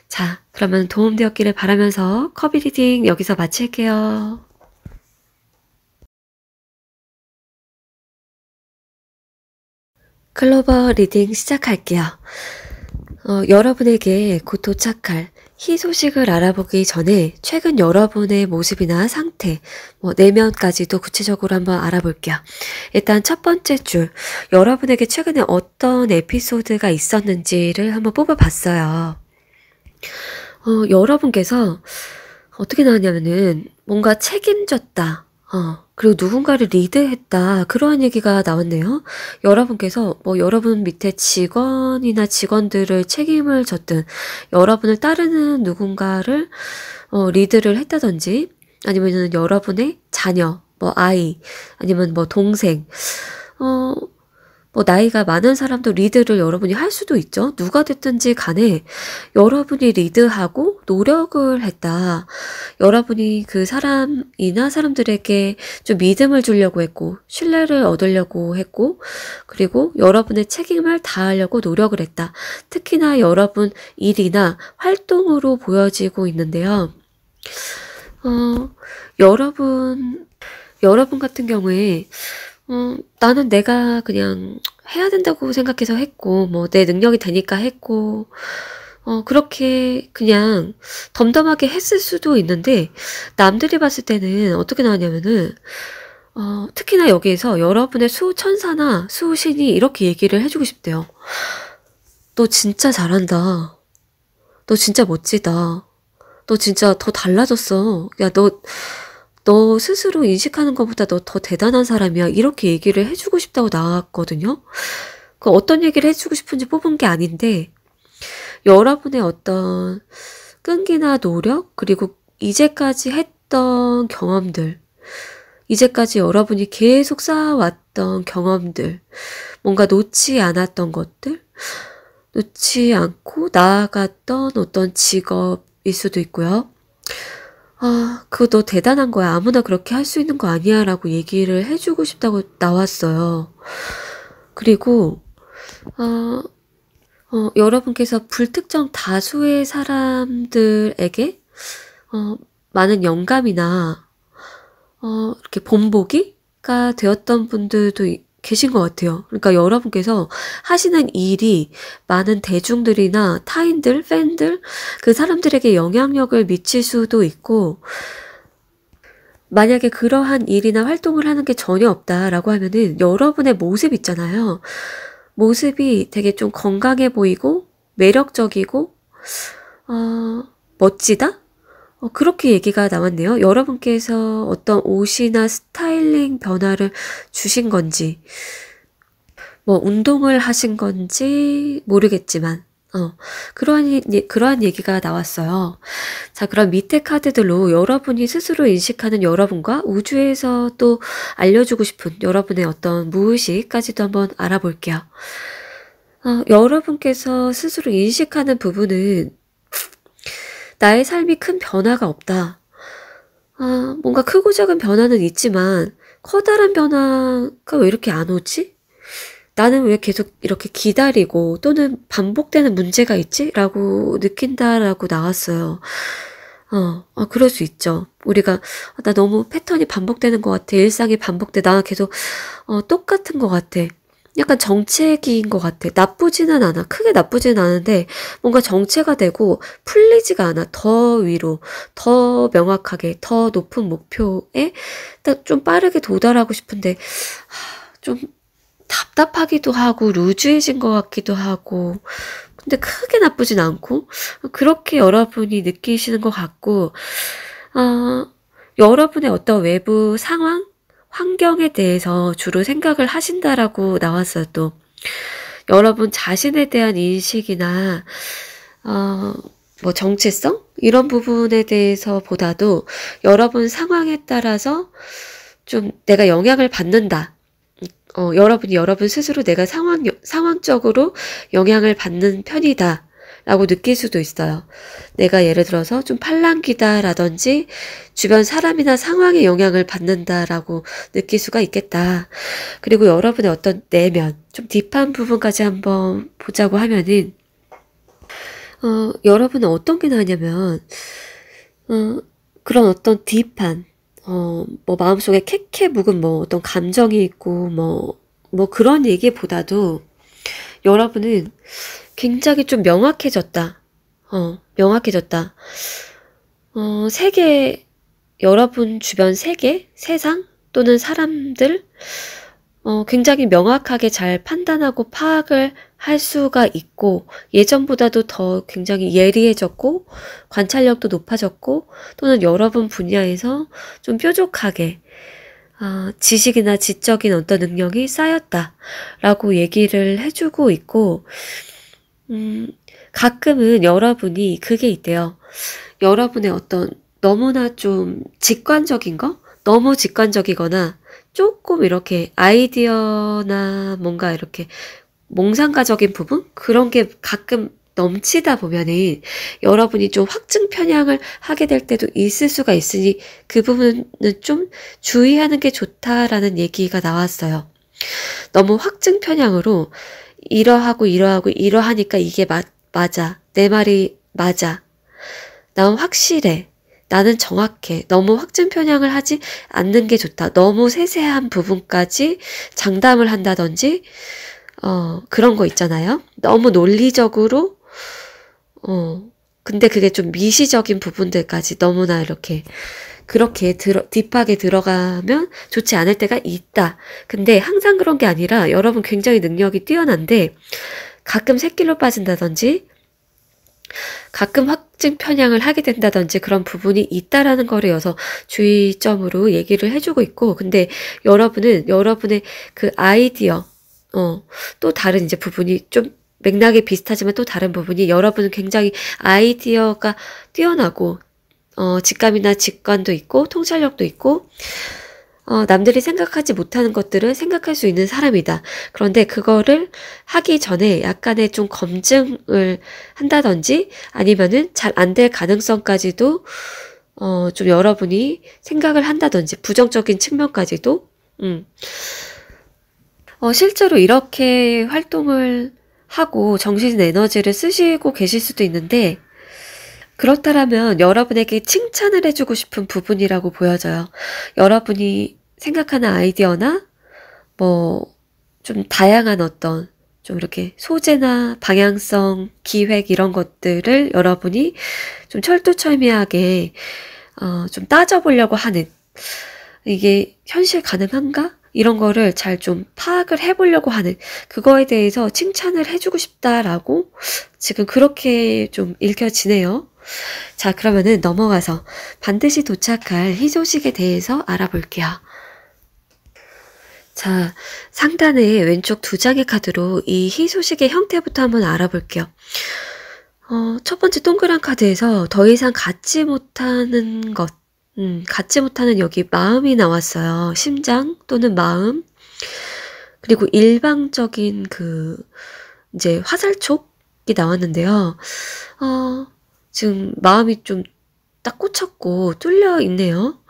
[SPEAKER 1] 자, 그러면 도움되었기를 바라면서 커비 리딩 여기서 마칠게요. 클로버 리딩 시작할게요. 여러분에게 곧 도착할 희소식을 알아보기 전에 최근 여러분의 모습이나 상태, 내면까지도 구체적으로 한번 알아볼게요. 일단 첫 번째 줄, 여러분에게 최근에 어떤 에피소드가 있었는지를 한번 뽑아봤어요. 여러분께서 어떻게 나왔냐면은 뭔가 책임졌다. 그리고 누군가를 리드했다. 그러한 얘기가 나왔네요. 여러분께서 여러분 밑에 직원이나 직원들을 책임을 졌든 여러분을 따르는 누군가를 리드를 했다든지 아니면 여러분의 자녀, 아이, 아니면 동생, 나이가 많은 사람도 리드를 여러분이 할 수도 있죠. 누가 됐든지 간에 여러분이 리드하고 노력을 했다. 여러분이 그 사람이나 사람들에게 좀 믿음을 주려고 했고, 신뢰를 얻으려고 했고, 그리고 여러분의 책임을 다하려고 노력을 했다. 특히나 여러분 일이나 활동으로 보여지고 있는데요. 여러분 같은 경우에 나는 내가 그냥 해야 된다고 생각해서 했고, 내 능력이 되니까 했고, 그렇게 그냥 덤덤하게 했을 수도 있는데, 남들이 봤을 때는 어떻게 나왔냐면은, 특히나 여기에서 여러분의 수천사나 수신이 이렇게 얘기를 해주고 싶대요. 너 진짜 잘한다. 너 진짜 멋지다. 너 진짜 더 달라졌어. 야, 너 스스로 인식하는 것보다 너 더 대단한 사람이야. 이렇게 얘기를 해주고 싶다고 나왔거든요. 그 어떤 얘기를 해주고 싶은지 뽑은 게 아닌데 여러분의 어떤 끈기나 노력 그리고 이제까지 했던 경험들 이제까지 여러분이 계속 쌓아왔던 경험들 뭔가 놓지 않았던 것들 놓지 않고 나아갔던 어떤 직업일 수도 있고요. 그거 너 대단한 거야. 아무나 그렇게 할 수 있는 거 아니야. 라고 얘기를 해주고 싶다고 나왔어요. 그리고, 여러분께서 불특정 다수의 사람들에게, 많은 영감이나, 이렇게 본보기가 되었던 분들도 계신 것 같아요. 그러니까 여러분께서 하시는 일이 많은 대중들이나 타인들, 팬들, 그 사람들에게 영향력을 미칠 수도 있고, 만약에 그러한 일이나 활동을 하는 게 전혀 없다라고 하면은 여러분의 모습 있잖아요. 모습이 되게 좀 건강해 보이고, 매력적이고, 어, 멋지다? 그렇게 얘기가 나왔네요. 여러분께서 어떤 옷이나 스타일링 변화를 주신 건지, 뭐, 운동을 하신 건지 모르겠지만, 그러한 얘기가 나왔어요. 자, 그럼 밑에 카드들로 여러분이 스스로 인식하는 여러분과 우주에서 또 알려주고 싶은 여러분의 어떤 무의식까지도 한번 알아볼게요. 여러분께서 스스로 인식하는 부분은 나의 삶이 큰 변화가 없다. 뭔가 크고 작은 변화는 있지만 커다란 변화가 왜 이렇게 안 오지? 나는 왜 계속 이렇게 기다리고 또는 반복되는 문제가 있지? 라고 느낀다라고 나왔어요. 그럴 수 있죠. 우리가, 나 너무 패턴이 반복되는 것 같아. 일상이 반복돼. 나 계속, 똑같은 것 같아. 약간 정체기인 것 같아. 나쁘지는 않아. 크게 나쁘지는 않은데, 뭔가 정체가 되고 풀리지가 않아. 더 위로, 더 명확하게, 더 높은 목표에 좀 빠르게 도달하고 싶은데, 좀 답답하기도 하고 루즈해진 것 같기도 하고 근데 크게 나쁘진 않고 그렇게 여러분이 느끼시는 것 같고 여러분의 어떤 외부 상황, 환경에 대해서 주로 생각을 하신다라고 나왔어요. 또 여러분 자신에 대한 인식이나 뭐 정체성 이런 부분에 대해서 보다도 여러분 상황에 따라서 좀 내가 영향을 받는다. 여러분이 여러분 스스로 내가 상황적으로 영향을 받는 편이다. 라고 느낄 수도 있어요. 내가 예를 들어서 좀 팔랑귀다라든지 주변 사람이나 상황에 영향을 받는다라고 느낄 수가 있겠다. 그리고 여러분의 어떤 내면, 좀 딥한 부분까지 한번 보자고 하면은, 여러분은 어떤 게 나냐면, 그런 어떤 딥한, 뭐 마음속에 캐캐 묵은 뭐 어떤 감정이 있고 뭐 그런 얘기보다도 여러분은 굉장히 좀 명확해졌다. 명확해졌다. 세계, 여러분 주변 세계, 세상 또는 사람들 굉장히 명확하게 잘 판단하고 파악을 할 수가 있고 예전보다도 더 굉장히 예리해졌고 관찰력도 높아졌고 또는 여러분 분야에서 좀 뾰족하게 지식이나 지적인 어떤 능력이 쌓였다라고 얘기를 해주고 있고 가끔은 여러분이 그게 있대요. 여러분의 어떤 너무나 좀 직관적인 거? 너무 직관적이거나 조금 이렇게 아이디어나 뭔가 이렇게 몽상가적인 부분? 그런 게 가끔 넘치다 보면은 여러분이 좀 확증 편향을 하게 될 때도 있을 수가 있으니 그 부분은 좀 주의하는 게 좋다라는 얘기가 나왔어요. 너무 확증 편향으로 이러하고 이러하니까 이게 맞아. 내 말이 맞아. 난 확실해. 나는 정확해. 너무 확증 편향을 하지 않는 게 좋다. 너무 세세한 부분까지 장담을 한다든지 그런 거 있잖아요. 너무 논리적으로 근데 그게 좀 미시적인 부분들까지 너무나 이렇게 그렇게 딥하게 들어가면 좋지 않을 때가 있다. 근데 항상 그런 게 아니라 여러분 굉장히 능력이 뛰어난데 가끔 새길로 빠진다든지 가끔 확증 편향을 하게 된다든지 그런 부분이 있다라는 거를 여기서 주의점으로 얘기를 해주고 있고 근데 여러분은 여러분의 그 아이디어 또 다른 이제 부분이 좀 맥락이 비슷하지만 또 다른 부분이 여러분은 굉장히 아이디어가 뛰어나고 직감이나 직관도 있고 통찰력도 있고 남들이 생각하지 못하는 것들을 생각할 수 있는 사람이다. 그런데 그거를 하기 전에 약간의 좀 검증을 한다든지 아니면은 잘 안 될 가능성까지도 좀 여러분이 생각을 한다든지 부정적인 측면까지도 실제로 이렇게 활동을 하고 정신 에너지를 쓰시고 계실 수도 있는데 그렇다면 여러분에게 칭찬을 해주고 싶은 부분이라고 보여져요. 여러분이 생각하는 아이디어나 뭐 좀 다양한 어떤 좀 이렇게 소재나 방향성, 기획 이런 것들을 여러분이 좀 철두철미하게 좀 따져보려고 하는, 이게 현실 가능한가? 이런 거를 잘 좀 파악을 해보려고 하는, 그거에 대해서 칭찬을 해주고 싶다라고 지금 그렇게 좀 읽혀지네요. 자, 그러면은 넘어가서 반드시 도착할 희소식에 대해서 알아볼게요. 자, 상단의 왼쪽 두 장의 카드로 이 희소식의 형태부터 한번 알아볼게요. 첫 번째 동그란 카드에서 더 이상 갖지 못하는 것, 갖지 못하는 여기 마음이 나왔어요. 심장 또는 마음. 그리고 일방적인 이제 화살촉이 나왔는데요. 지금 마음이 좀 딱 꽂혔고 뚫려 있네요.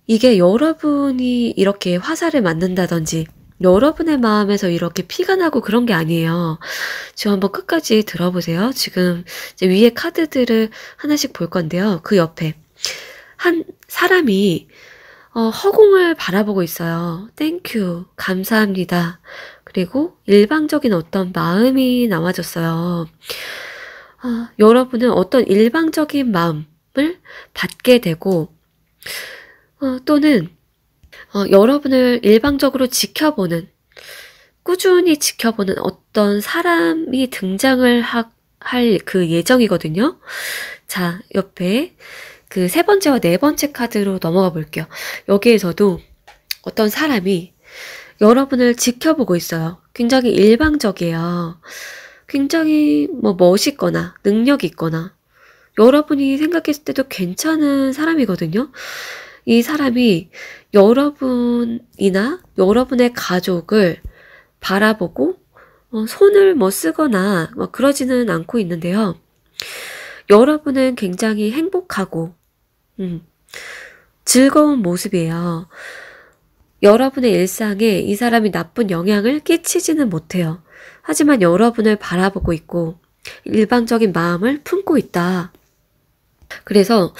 [SPEAKER 1] 이게 여러분이 이렇게 화살을 맞는다든지 여러분의 마음에서 이렇게 피가 나고 그런 게 아니에요. 지금 한번 끝까지 들어보세요. 지금 이제 위에 카드들을 하나씩 볼 건데요. 그 옆에 한 사람이 허공을 바라보고 있어요. 땡큐, 감사합니다. 그리고 일방적인 어떤 마음이 나와졌어요. 여러분은 어떤 일방적인 마음을 받게 되고 또는 여러분을 일방적으로 지켜보는, 꾸준히 지켜보는 어떤 사람이 등장을 할 그 예정이거든요. 자, 옆에 그 세 번째와 네 번째 카드로 넘어가 볼게요. 여기에서도 어떤 사람이 여러분을 지켜보고 있어요. 굉장히 일방적이에요. 굉장히 멋있거나 능력이 있거나 여러분이 생각했을 때도 괜찮은 사람이거든요. 이 사람이 여러분이나 여러분의 가족을 바라보고 손을 쓰거나 그러지는 않고 있는데요. 여러분은 굉장히 행복하고 즐거운 모습이에요. 여러분의 일상에 이 사람이 나쁜 영향을 끼치지는 못해요. 하지만 여러분을 바라보고 있고 일방적인 마음을 품고 있다. 그래서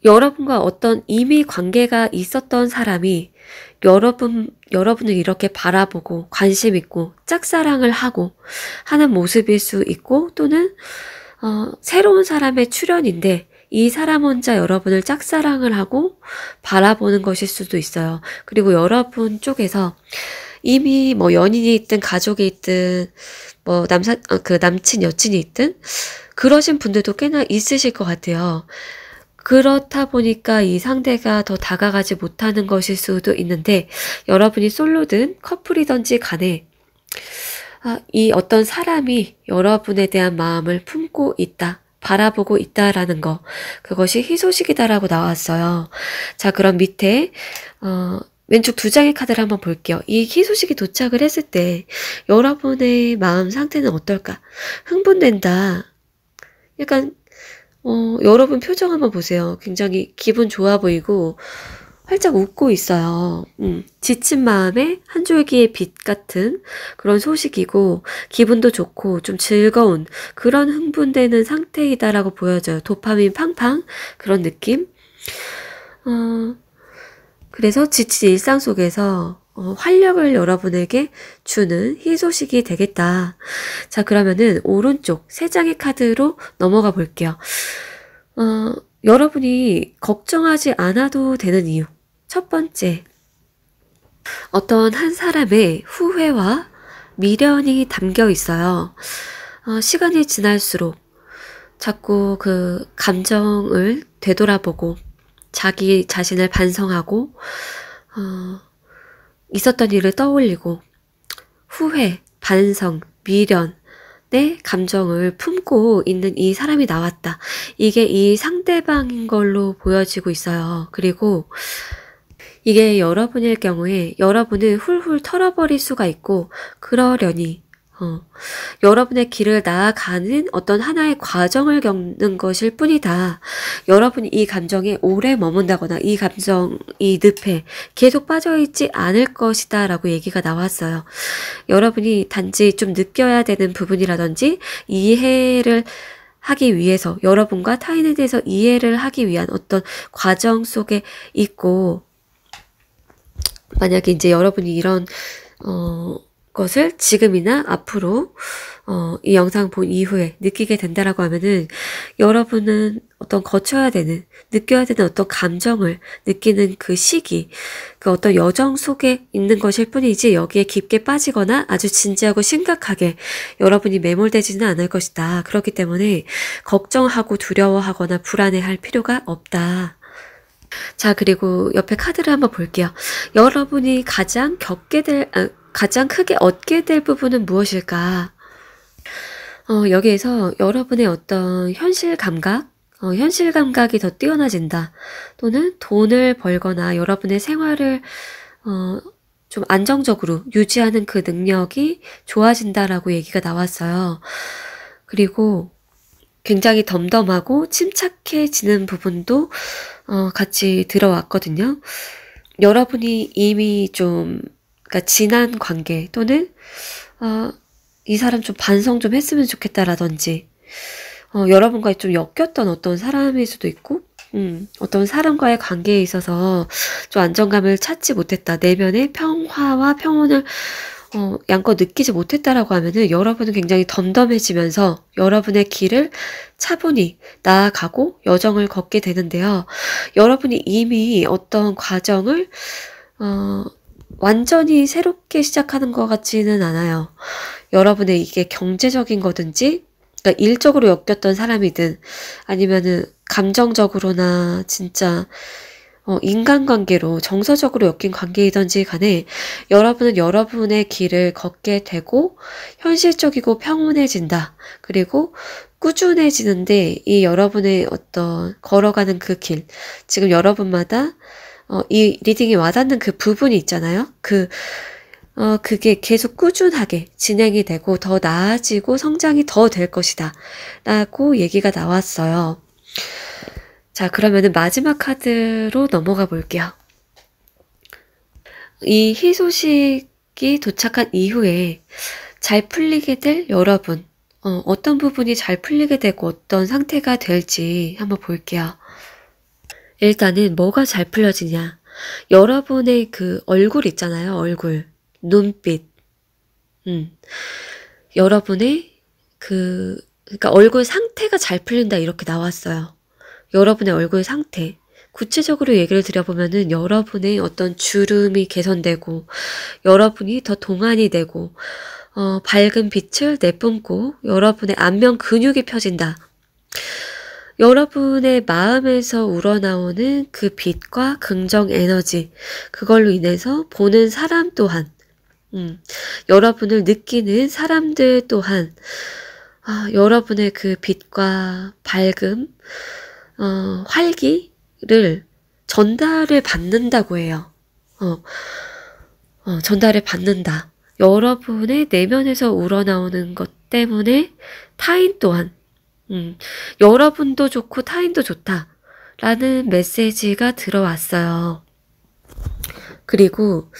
[SPEAKER 1] 여러분과 어떤 이미 관계가 있었던 사람이 여러분을 이렇게 바라보고 관심 있고 짝사랑을 하고 하는 모습일 수 있고, 또는 새로운 사람의 출현인데 이 사람 혼자 여러분을 짝사랑을 하고 바라보는 것일 수도 있어요. 그리고 여러분 쪽에서 이미 연인이 있든 가족이 있든 남친 여친이 있든 그러신 분들도 꽤나 있으실 것 같아요. 그렇다 보니까 이 상대가 더 다가가지 못하는 것일 수도 있는데, 여러분이 솔로든 커플이든지 간에 이 어떤 사람이 여러분에 대한 마음을 품고 있다, 바라보고 있다라는 거, 그것이 희소식이다라고 나왔어요. 자, 그럼 밑에 왼쪽 두 장의 카드를 한번 볼게요. 이 희소식이 도착을 했을 때 여러분의 마음 상태는 어떨까? 흥분된다. 약간 여러분 표정 한번 보세요. 굉장히 기분 좋아 보이고 활짝 웃고 있어요. 지친 마음에 한 줄기의 빛 같은 그런 소식이고, 기분도 좋고 좀 즐거운 그런 흥분되는 상태이다라고 보여져요. 도파민 팡팡 그런 느낌. 그래서 지친 일상 속에서 활력을 여러분에게 주는 희소식이 되겠다. 자, 그러면은 오른쪽 세 장의 카드로 넘어가 볼게요. 여러분이 걱정하지 않아도 되는 이유. 첫 번째, 어떤 한 사람의 후회와 미련이 담겨 있어요. 시간이 지날수록 자꾸 그 감정을 되돌아보고 자기 자신을 반성하고 있었던 일을 떠올리고 후회, 반성, 미련의 감정을 품고 있는 이 사람이 나왔다. 이게 이 상대방인 걸로 보여지고 있어요. 그리고 이게 여러분일 경우에 여러분을 훌훌 털어버릴 수가 있고, 그러려니 여러분의 길을 나아가는 어떤 하나의 과정을 겪는 것일 뿐이다. 여러분이 이 감정에 오래 머문다거나 이 감정이 늪에 계속 빠져있지 않을 것이다 라고 얘기가 나왔어요. 여러분이 단지 좀 느껴야 되는 부분이라든지 이해를 하기 위해서, 여러분과 타인에 대해서 이해를 하기 위한 어떤 과정 속에 있고, 만약에 이제 여러분이 이런 것을 지금이나 앞으로 이 영상 본 이후에 느끼게 된다라고 하면은 여러분은 어떤 거쳐야 되는, 느껴야 되는 어떤 감정을 느끼는 그 시기, 그 어떤 여정 속에 있는 것일 뿐이지 여기에 깊게 빠지거나 아주 진지하고 심각하게 여러분이 매몰되지는 않을 것이다. 그렇기 때문에 걱정하고 두려워하거나 불안해할 필요가 없다. 자, 그리고 옆에 카드를 한번 볼게요. 여러분이 가장 크게 얻게 될 부분은 무엇일까? 여기에서 여러분의 어떤 현실 감각이 더 뛰어나진다. 또는 돈을 벌거나 여러분의 생활을, 좀 안정적으로 유지하는 그 능력이 좋아진다라고 얘기가 나왔어요. 그리고 굉장히 덤덤하고 침착해지는 부분도 같이 들어왔거든요. 여러분이 이미 좀, 그러니까 지난 관계 또는 이 사람 좀 반성 좀 했으면 좋겠다라든지 여러분과 좀 엮였던 어떤 사람일 수도 있고 어떤 사람과의 관계에 있어서 좀 안정감을 찾지 못했다. 내면의 평화와 평온을 양껏 느끼지 못했다라고 하면은 여러분은 굉장히 덤덤해지면서 여러분의 길을 차분히 나아가고 여정을 걷게 되는데요. 여러분이 이미 어떤 과정을 완전히 새롭게 시작하는 것 같지는 않아요. 여러분의 이게 경제적인 거든지, 그러니까 일적으로 엮였던 사람이든, 아니면은 감정적으로나 진짜 인간관계로 정서적으로 엮인 관계이든지 간에 여러분은 여러분의 길을 걷게 되고 현실적이고 평온해진다. 그리고 꾸준해지는데 이 여러분의 어떤 걸어가는 그 길, 지금 여러분마다 이 리딩이 와닿는 그 부분이 있잖아요. 그게 계속 꾸준하게 진행이 되고 더 나아지고 성장이 더 될 것이다. 라고 얘기가 나왔어요. 자, 그러면은 마지막 카드로 넘어가 볼게요. 이 희소식이 도착한 이후에 잘 풀리게 될 여러분, 어떤 부분이 잘 풀리게 되고 어떤 상태가 될지 한번 볼게요. 일단은 뭐가 잘 풀려지냐. 여러분의 그 얼굴 있잖아요. 얼굴, 눈빛. 여러분의 그러니까 얼굴 상태가 잘 풀린다 이렇게 나왔어요. 여러분의 얼굴 상태. 구체적으로 얘기를 드려보면은 여러분의 어떤 주름이 개선되고 여러분이 더 동안이 되고 밝은 빛을 내뿜고 여러분의 안면 근육이 펴진다. 여러분의 마음에서 우러나오는 그 빛과 긍정 에너지, 그걸로 인해서 보는 사람 또한, 여러분을 느끼는 사람들 또한, 여러분의 그 빛과 밝음, 활기를 전달을 받는다고 해요. 전달을 받는다. 여러분의 내면에서 우러나오는 것 때문에 타인 또한, 여러분도 좋고 타인도 좋다. 라는 메시지가 들어왔어요. 그리고,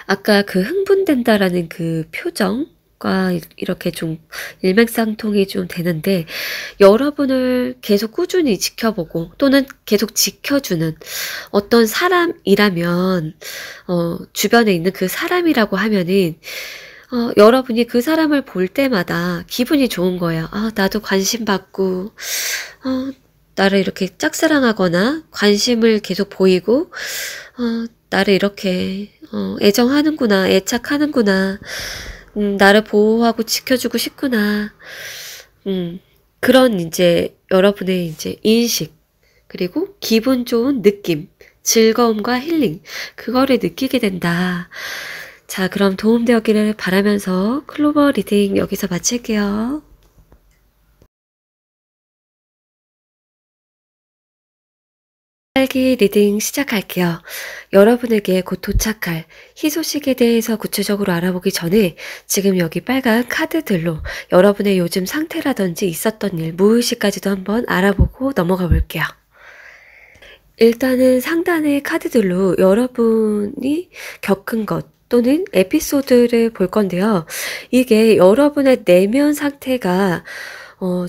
[SPEAKER 1] 아까 그 흥분된다라는 그 표정과 이렇게 좀 일맥상통이 좀 되는데, 여러분을 계속 꾸준히 지켜보고 또는 계속 지켜주는 어떤 사람이라면, 주변에 있는 그 사람이라고 하면은, 여러분이 그 사람을 볼 때마다 기분이 좋은 거예요. 나도 관심 받고, 나를 이렇게 짝사랑하거나 관심을 계속 보이고, 나를 이렇게, 애정하는구나, 애착하는구나, 나를 보호하고 지켜주고 싶구나, 그런 이제 여러분의 이제 인식, 그리고 기분 좋은 느낌, 즐거움과 힐링, 그거를 느끼게 된다. 자, 그럼 도움되었기를 바라면서 클로버 리딩 여기서 마칠게요. 딸기 리딩 시작할게요. 여러분에게 곧 도착할 희소식에 대해서 구체적으로 알아보기 전에 지금 여기 빨간 카드들로 여러분의 요즘 상태라든지 있었던 일, 무의식까지도 한번 알아보고 넘어가 볼게요. 일단은 상단의 카드들로 여러분이 겪은 것 또는 에피소드를 볼 건데요. 이게 여러분의 내면 상태가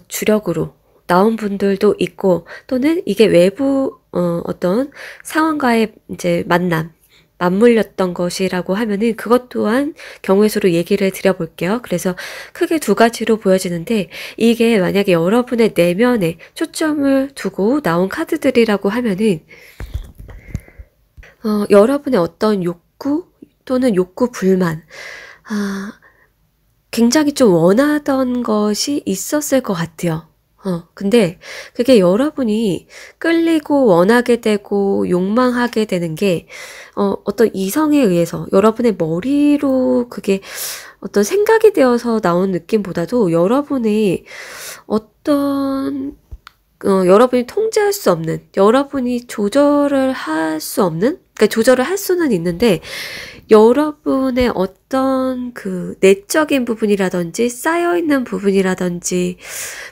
[SPEAKER 1] 주력으로 나온 분들도 있고 또는 이게 외부 어떤 상황과의 이제 만남 맞물렸던 것이라고 하면은 그것 또한 경우의 수로 얘기를 드려볼게요. 그래서 크게 두 가지로 보여지는데 이게 만약에 여러분의 내면에 초점을 두고 나온 카드들이라고 하면은 여러분의 어떤 욕구 또는 욕구 불만, 굉장히 좀 원하던 것이 있었을 것 같아요. 근데 그게 여러분이 끌리고 원하게 되고 욕망하게 되는 게, 어떤 이성에 의해서 여러분의 머리로 그게 어떤 생각이 되어서 나온 느낌보다도 여러분의 어떤 여러분이 통제할 수 없는, 여러분이 조절을 할 수 없는, 그러니까 조절을 할 수는 있는데, 여러분의 어떤 그 내적인 부분이라든지, 쌓여있는 부분이라든지,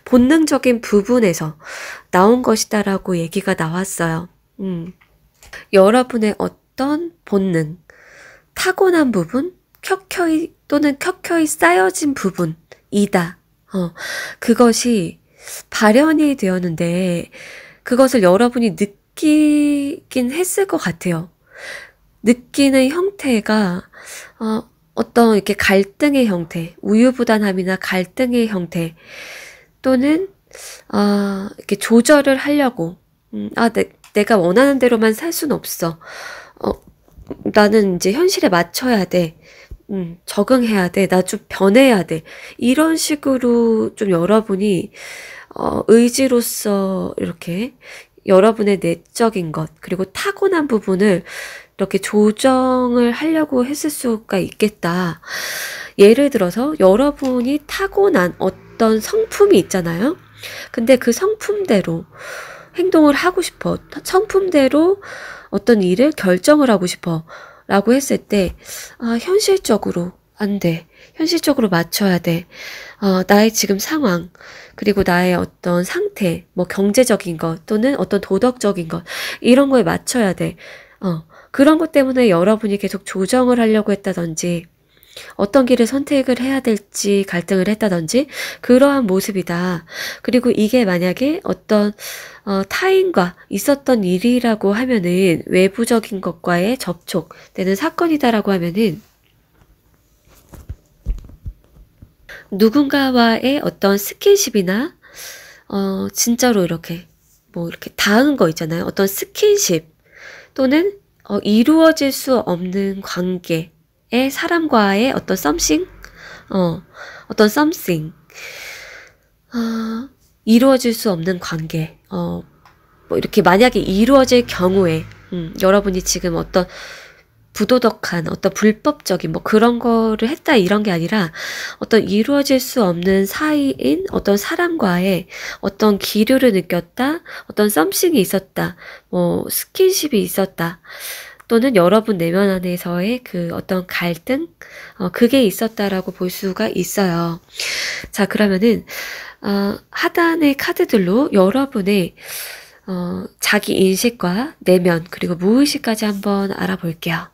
[SPEAKER 1] 본능적인 부분에서 나온 것이다라고 얘기가 나왔어요. 여러분의 어떤 본능, 타고난 부분, 켜켜이 쌓여진 부분이다. 그것이 발현이 되었는데 그것을 여러분이 느끼긴 했을 것 같아요. 느끼는 형태가 어떤 이렇게 갈등의 형태, 우유부단함이나 갈등의 형태 또는 이렇게 조절을 하려고 내가 원하는 대로만 살 수는 없어. 나는 이제 현실에 맞춰야 돼. 적응해야 돼. 나 좀 변해야 돼. 이런 식으로 좀 여러분이 의지로서 이렇게 여러분의 내적인 것 그리고 타고난 부분을 이렇게 조정을 하려고 했을 수가 있겠다. 예를 들어서 여러분이 타고난 어떤 성품이 있잖아요. 근데 그 성품대로 행동을 하고 싶어. 성품대로 어떤 일을 결정을 하고 싶어. 라고 했을 때, 현실적으로 안 돼. 현실적으로 맞춰야 돼. 나의 지금 상황, 그리고 나의 어떤 상태, 뭐 경제적인 것, 또는 어떤 도덕적인 것, 이런 거에 맞춰야 돼. 그런 것 때문에 여러분이 계속 조정을 하려고 했다든지, 어떤 길을 선택을 해야 될지 갈등을 했다든지 그러한 모습이다. 그리고 이게 만약에 어떤 타인과 있었던 일이라고 하면은 외부적인 것과의 접촉되는 사건이다라고 하면은 누군가와의 어떤 스킨십이나 진짜로 이렇게 뭐 이렇게 닿은 거 있잖아요. 어떤 스킨십 또는 이루어질 수 없는 관계 사람과의 어떤 something, 어떤 something, 이루어질 수 없는 관계, 뭐 이렇게 만약에 이루어질 경우에, 여러분이 지금 어떤 부도덕한, 어떤 불법적인 뭐 그런 거를 했다 이런 게 아니라 어떤 이루어질 수 없는 사이인 어떤 사람과의 어떤 기류를 느꼈다, 어떤 something이 있었다, 뭐 스킨십이 있었다, 또는 여러분 내면 안에서의 그 어떤 갈등? 그게 있었다라고 볼 수가 있어요. 자, 그러면은, 하단의 카드들로 여러분의, 자기 인식과 내면, 그리고 무의식까지 한번 알아볼게요.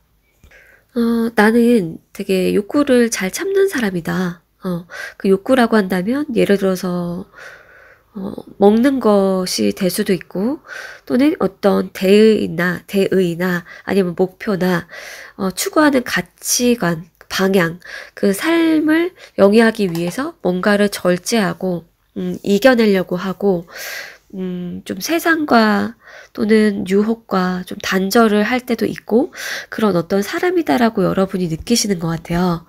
[SPEAKER 1] 나는 되게 욕구를 잘 참는 사람이다. 그 욕구라고 한다면, 예를 들어서, 먹는 것이 될 수도 있고 또는 어떤 대의나 아니면 목표나 추구하는 가치관, 방향, 그 삶을 영위하기 위해서 뭔가를 절제하고 이겨내려고 하고 좀 세상과 또는 유혹과 좀 단절을 할 때도 있고 그런 어떤 사람이다라고 여러분이 느끼시는 것 같아요.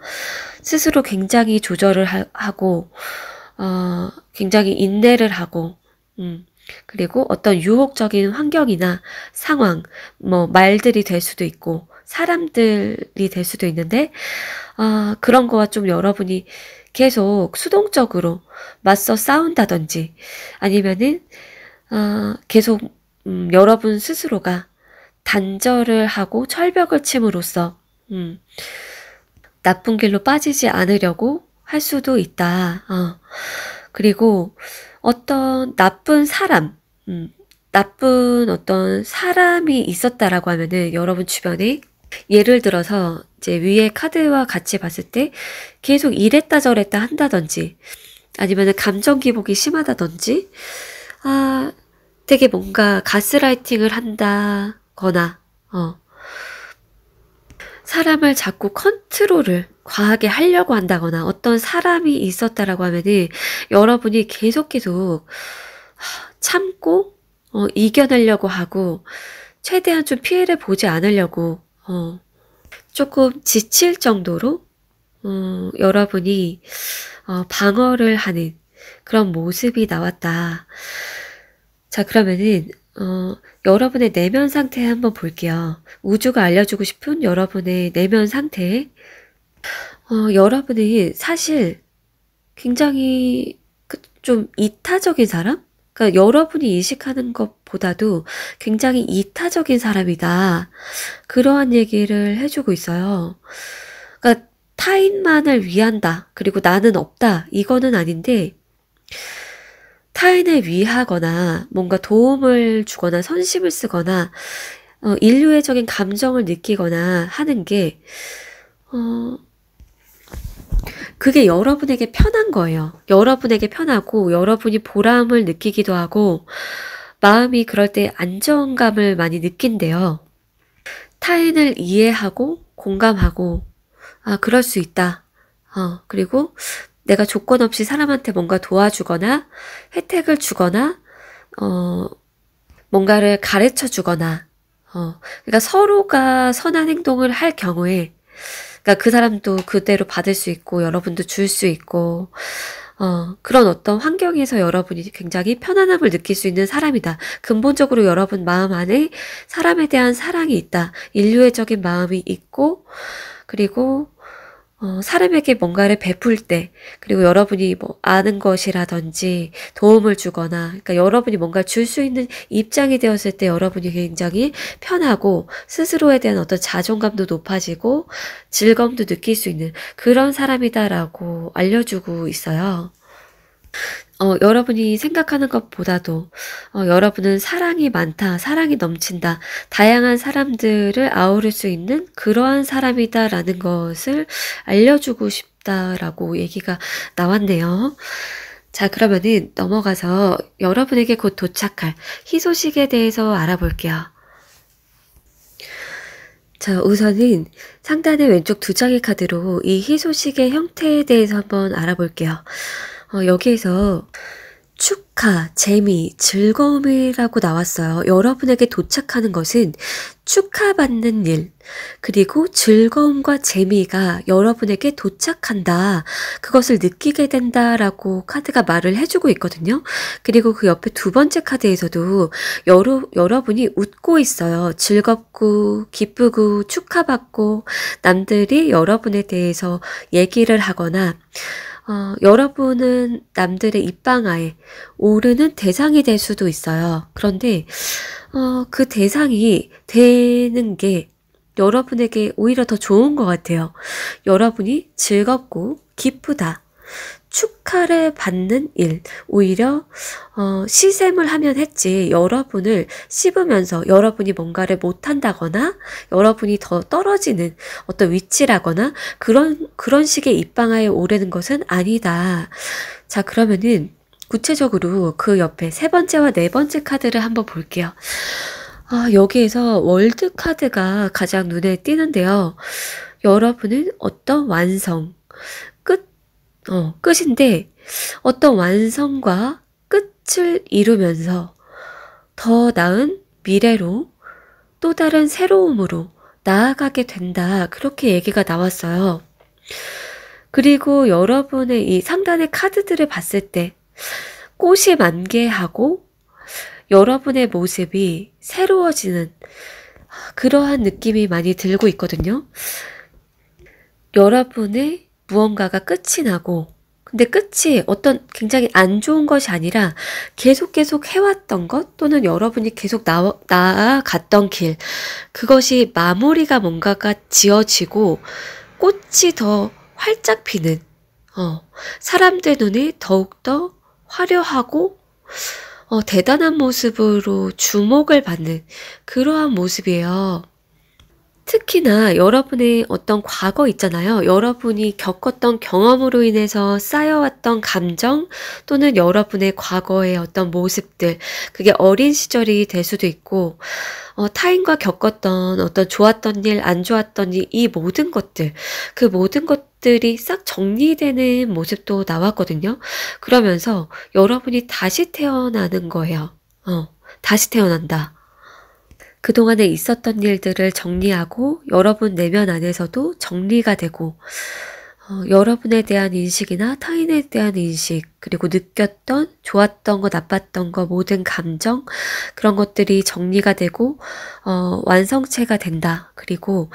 [SPEAKER 1] 스스로 굉장히 조절을 하고 굉장히 인내를 하고, 그리고 어떤 유혹적인 환경이나 상황, 뭐, 말들이 될 수도 있고, 사람들이 될 수도 있는데, 그런 거와 좀 여러분이 계속 수동적으로 맞서 싸운다든지, 아니면은, 계속, 여러분 스스로가 단절을 하고 철벽을 침으로써, 나쁜 길로 빠지지 않으려고 할 수도 있다. 그리고 어떤 나쁜 사람, 나쁜 어떤 사람이 있었다라고 하면은 여러분 주변에 예를 들어서 이제 위에 카드와 같이 봤을 때 계속 이랬다 저랬다 한다든지 아니면은 감정 기복이 심하다든지 되게 뭔가 가스라이팅을 한다거나 사람을 자꾸 컨트롤을 과하게 하려고 한다거나 어떤 사람이 있었다라고 하면은 여러분이 계속 참고 이겨내려고 하고 최대한 좀 피해를 보지 않으려고 조금 지칠 정도로 여러분이 방어를 하는 그런 모습이 나왔다. 자, 그러면은 여러분의 내면 상태 한번 볼게요. 우주가 알려주고 싶은 여러분의 내면 상태. 여러분이 사실 굉장히 좀 이타적인 사람? 그러니까 여러분이 인식하는 것보다도 굉장히 이타적인 사람이다. 그러한 얘기를 해주고 있어요. 그러니까 타인만을 위한다. 그리고 나는 없다. 이거는 아닌데 타인을 위하거나 뭔가 도움을 주거나 선심을 쓰거나 인류애적인 감정을 느끼거나 하는 게 그게 여러분에게 편한 거예요. 여러분에게 편하고 여러분이 보람을 느끼기도 하고 마음이 그럴 때 안정감을 많이 느낀대요. 타인을 이해하고 공감하고 그럴 수 있다. 그리고 내가 조건 없이 사람한테 뭔가 도와주거나 혜택을 주거나 뭔가를 가르쳐 주거나 그러니까 서로가 선한 행동을 할 경우에 그러니까 그 사람도 그대로 받을 수 있고 여러분도 줄 수 있고 그런 어떤 환경에서 여러분이 굉장히 편안함을 느낄 수 있는 사람이다. 근본적으로 여러분 마음 안에 사람에 대한 사랑이 있다. 인류애적인 마음이 있고 그리고 사람에게 뭔가를 베풀 때 그리고 여러분이 뭐 아는 것이라든지 도움을 주거나 그러니까 여러분이 뭔가 줄 수 있는 입장이 되었을 때 여러분이 굉장히 편하고 스스로에 대한 어떤 자존감도 높아지고 즐거움도 느낄 수 있는 그런 사람이다라고 알려주고 있어요. 여러분이 생각하는 것보다도 여러분은 사랑이 많다, 사랑이 넘친다, 다양한 사람들을 아우를 수 있는 그러한 사람이다라는 것을 알려주고 싶다라고 얘기가 나왔네요. 자, 그러면은 넘어가서 여러분에게 곧 도착할 희소식에 대해서 알아볼게요. 자, 우선은 상단의 왼쪽 두 장의 카드로 이 희소식의 형태에 대해서 한번 알아볼게요. 여기에서 축하, 재미, 즐거움이라고 나왔어요. 여러분에게 도착하는 것은 축하받는 일, 그리고 즐거움과 재미가 여러분에게 도착한다. 그것을 느끼게 된다라고 카드가 말을 해주고 있거든요. 그리고 그 옆에 두 번째 카드에서도 여러분이 웃고 있어요. 즐겁고 기쁘고 축하받고 남들이 여러분에 대해서 얘기를 하거나 여러분은 남들의 입방아에 오르는 대상이 될 수도 있어요. 그런데 그 대상이 되는 게 여러분에게 오히려 더 좋은 것 같아요. 여러분이 즐겁고 기쁘다. 축하를 받는 일, 오히려 시샘을 하면 했지 여러분을 씹으면서 여러분이 뭔가를 못한다거나 여러분이 더 떨어지는 어떤 위치라거나 그런 식의 입방아에 오르는 것은 아니다. 자, 그러면은 구체적으로 그 옆에 세 번째와 네 번째 카드를 한번 볼게요. 여기에서 월드 카드가 가장 눈에 띄는데요. 여러분은 어떤 완성, 끝인데 어떤 완성과 끝을 이루면서 더 나은 미래로 또 다른 새로움으로 나아가게 된다. 그렇게 얘기가 나왔어요. 그리고 여러분의 이 상단의 카드들을 봤을 때 꽃이 만개하고 여러분의 모습이 새로워지는 그러한 느낌이 많이 들고 있거든요. 여러분의 무언가가 끝이 나고 근데 끝이 어떤 굉장히 안 좋은 것이 아니라 계속 해왔던 것 또는 여러분이 계속 나아갔던 길 그것이 마무리가 뭔가가 지어지고 꽃이 더 활짝 피는 사람들 눈에 더욱더 화려하고 대단한 모습으로 주목을 받는 그러한 모습이에요. 특히나 여러분의 어떤 과거 있잖아요. 여러분이 겪었던 경험으로 인해서 쌓여왔던 감정 또는 여러분의 과거의 어떤 모습들, 그게 어린 시절이 될 수도 있고, 타인과 겪었던 어떤 좋았던 일, 안 좋았던 일, 이 모든 것들, 그 모든 것들이 싹 정리되는 모습도 나왔거든요. 그러면서 여러분이 다시 태어나는 거예요. 다시 태어난다. 그동안에 있었던 일들을 정리하고 여러분 내면 안에서도 정리가 되고 여러분에 대한 인식이나 타인에 대한 인식 그리고 느꼈던 좋았던 거 나빴던 거 모든 감정 그런 것들이 정리가 되고 완성체가 된다. 그리고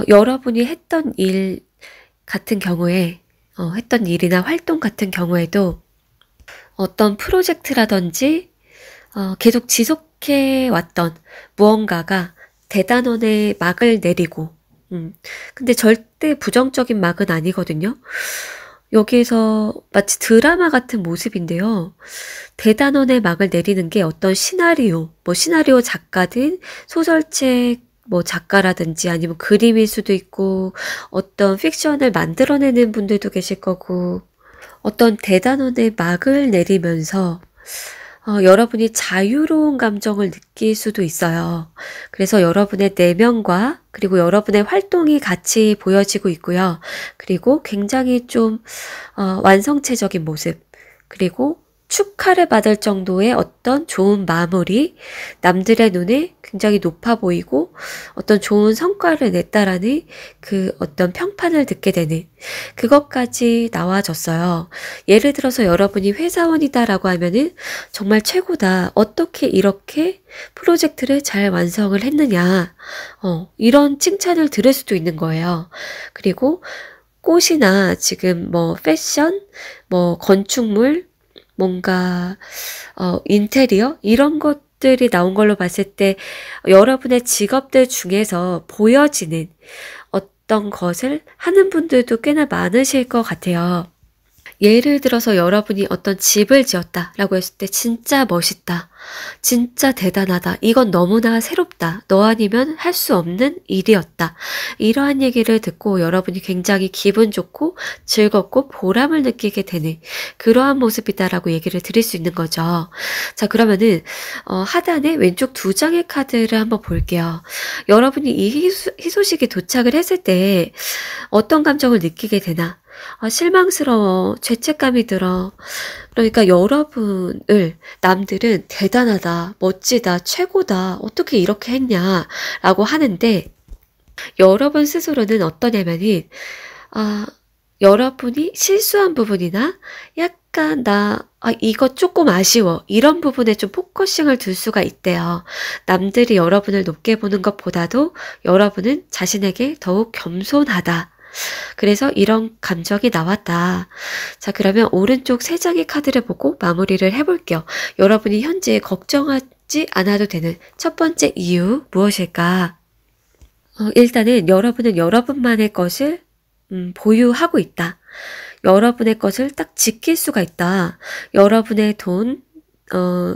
[SPEAKER 1] 여러분이 했던 일 같은 경우에 했던 일이나 활동 같은 경우에도 어떤 프로젝트라든지 계속 지속해 왔던 무언가가 대단원의 막을 내리고, 근데 절대 부정적인 막은 아니거든요. 여기에서 마치 드라마 같은 모습인데요. 대단원의 막을 내리는 게 어떤 시나리오, 뭐 시나리오 작가든 소설책 뭐 작가라든지 아니면 그림일 수도 있고 어떤 픽션을 만들어내는 분들도 계실 거고 어떤 대단원의 막을 내리면서 여러분이 자유로운 감정을 느낄 수도 있어요. 그래서 여러분의 내면과 그리고 여러분의 활동이 같이 보여지고 있고요. 그리고 굉장히 좀 완성체적인 모습 그리고 축하를 받을 정도의 어떤 좋은 마무리, 남들의 눈에 굉장히 높아 보이고 어떤 좋은 성과를 냈다라는 그 어떤 평판을 듣게 되는 그것까지 나와졌어요. 예를 들어서 여러분이 회사원이다라고 하면은 정말 최고다. 어떻게 이렇게 프로젝트를 잘 완성을 했느냐. 이런 칭찬을 들을 수도 있는 거예요. 그리고 꽃이나 지금 뭐 패션, 뭐 건축물, 뭔가 인테리어 이런 것들이 나온 걸로 봤을 때 여러분의 직업들 중에서 보여지는 어떤 것을 하는 분들도 꽤나 많으실 것 같아요. 예를 들어서 여러분이 어떤 집을 지었다라고 했을 때 진짜 멋있다. 진짜 대단하다. 이건 너무나 새롭다. 너 아니면 할 수 없는 일이었다. 이러한 얘기를 듣고 여러분이 굉장히 기분 좋고 즐겁고 보람을 느끼게 되는 그러한 모습이다라고 얘기를 드릴 수 있는 거죠. 자, 그러면은 하단에 왼쪽 두 장의 카드를 한번 볼게요. 여러분이 이 희소식이 도착을 했을 때 어떤 감정을 느끼게 되나? 실망스러워, 죄책감이 들어. 그러니까 여러분을 남들은 대단하다, 멋지다, 최고다, 어떻게 이렇게 했냐, 라고 하는데, 여러분 스스로는 어떠냐면은, 여러분이 실수한 부분이나 약간 이거 조금 아쉬워. 이런 부분에 좀 포커싱을 둘 수가 있대요. 남들이 여러분을 높게 보는 것보다도 여러분은 자신에게 더욱 겸손하다. 그래서 이런 감정이 나왔다. 자, 그러면 오른쪽 세 장의 카드를 보고 마무리를 해볼게요. 여러분이 현재 걱정하지 않아도 되는 첫 번째 이유 무엇일까? 일단은 여러분은 여러분만의 것을 보유하고 있다. 여러분의 것을 딱 지킬 수가 있다. 여러분의 돈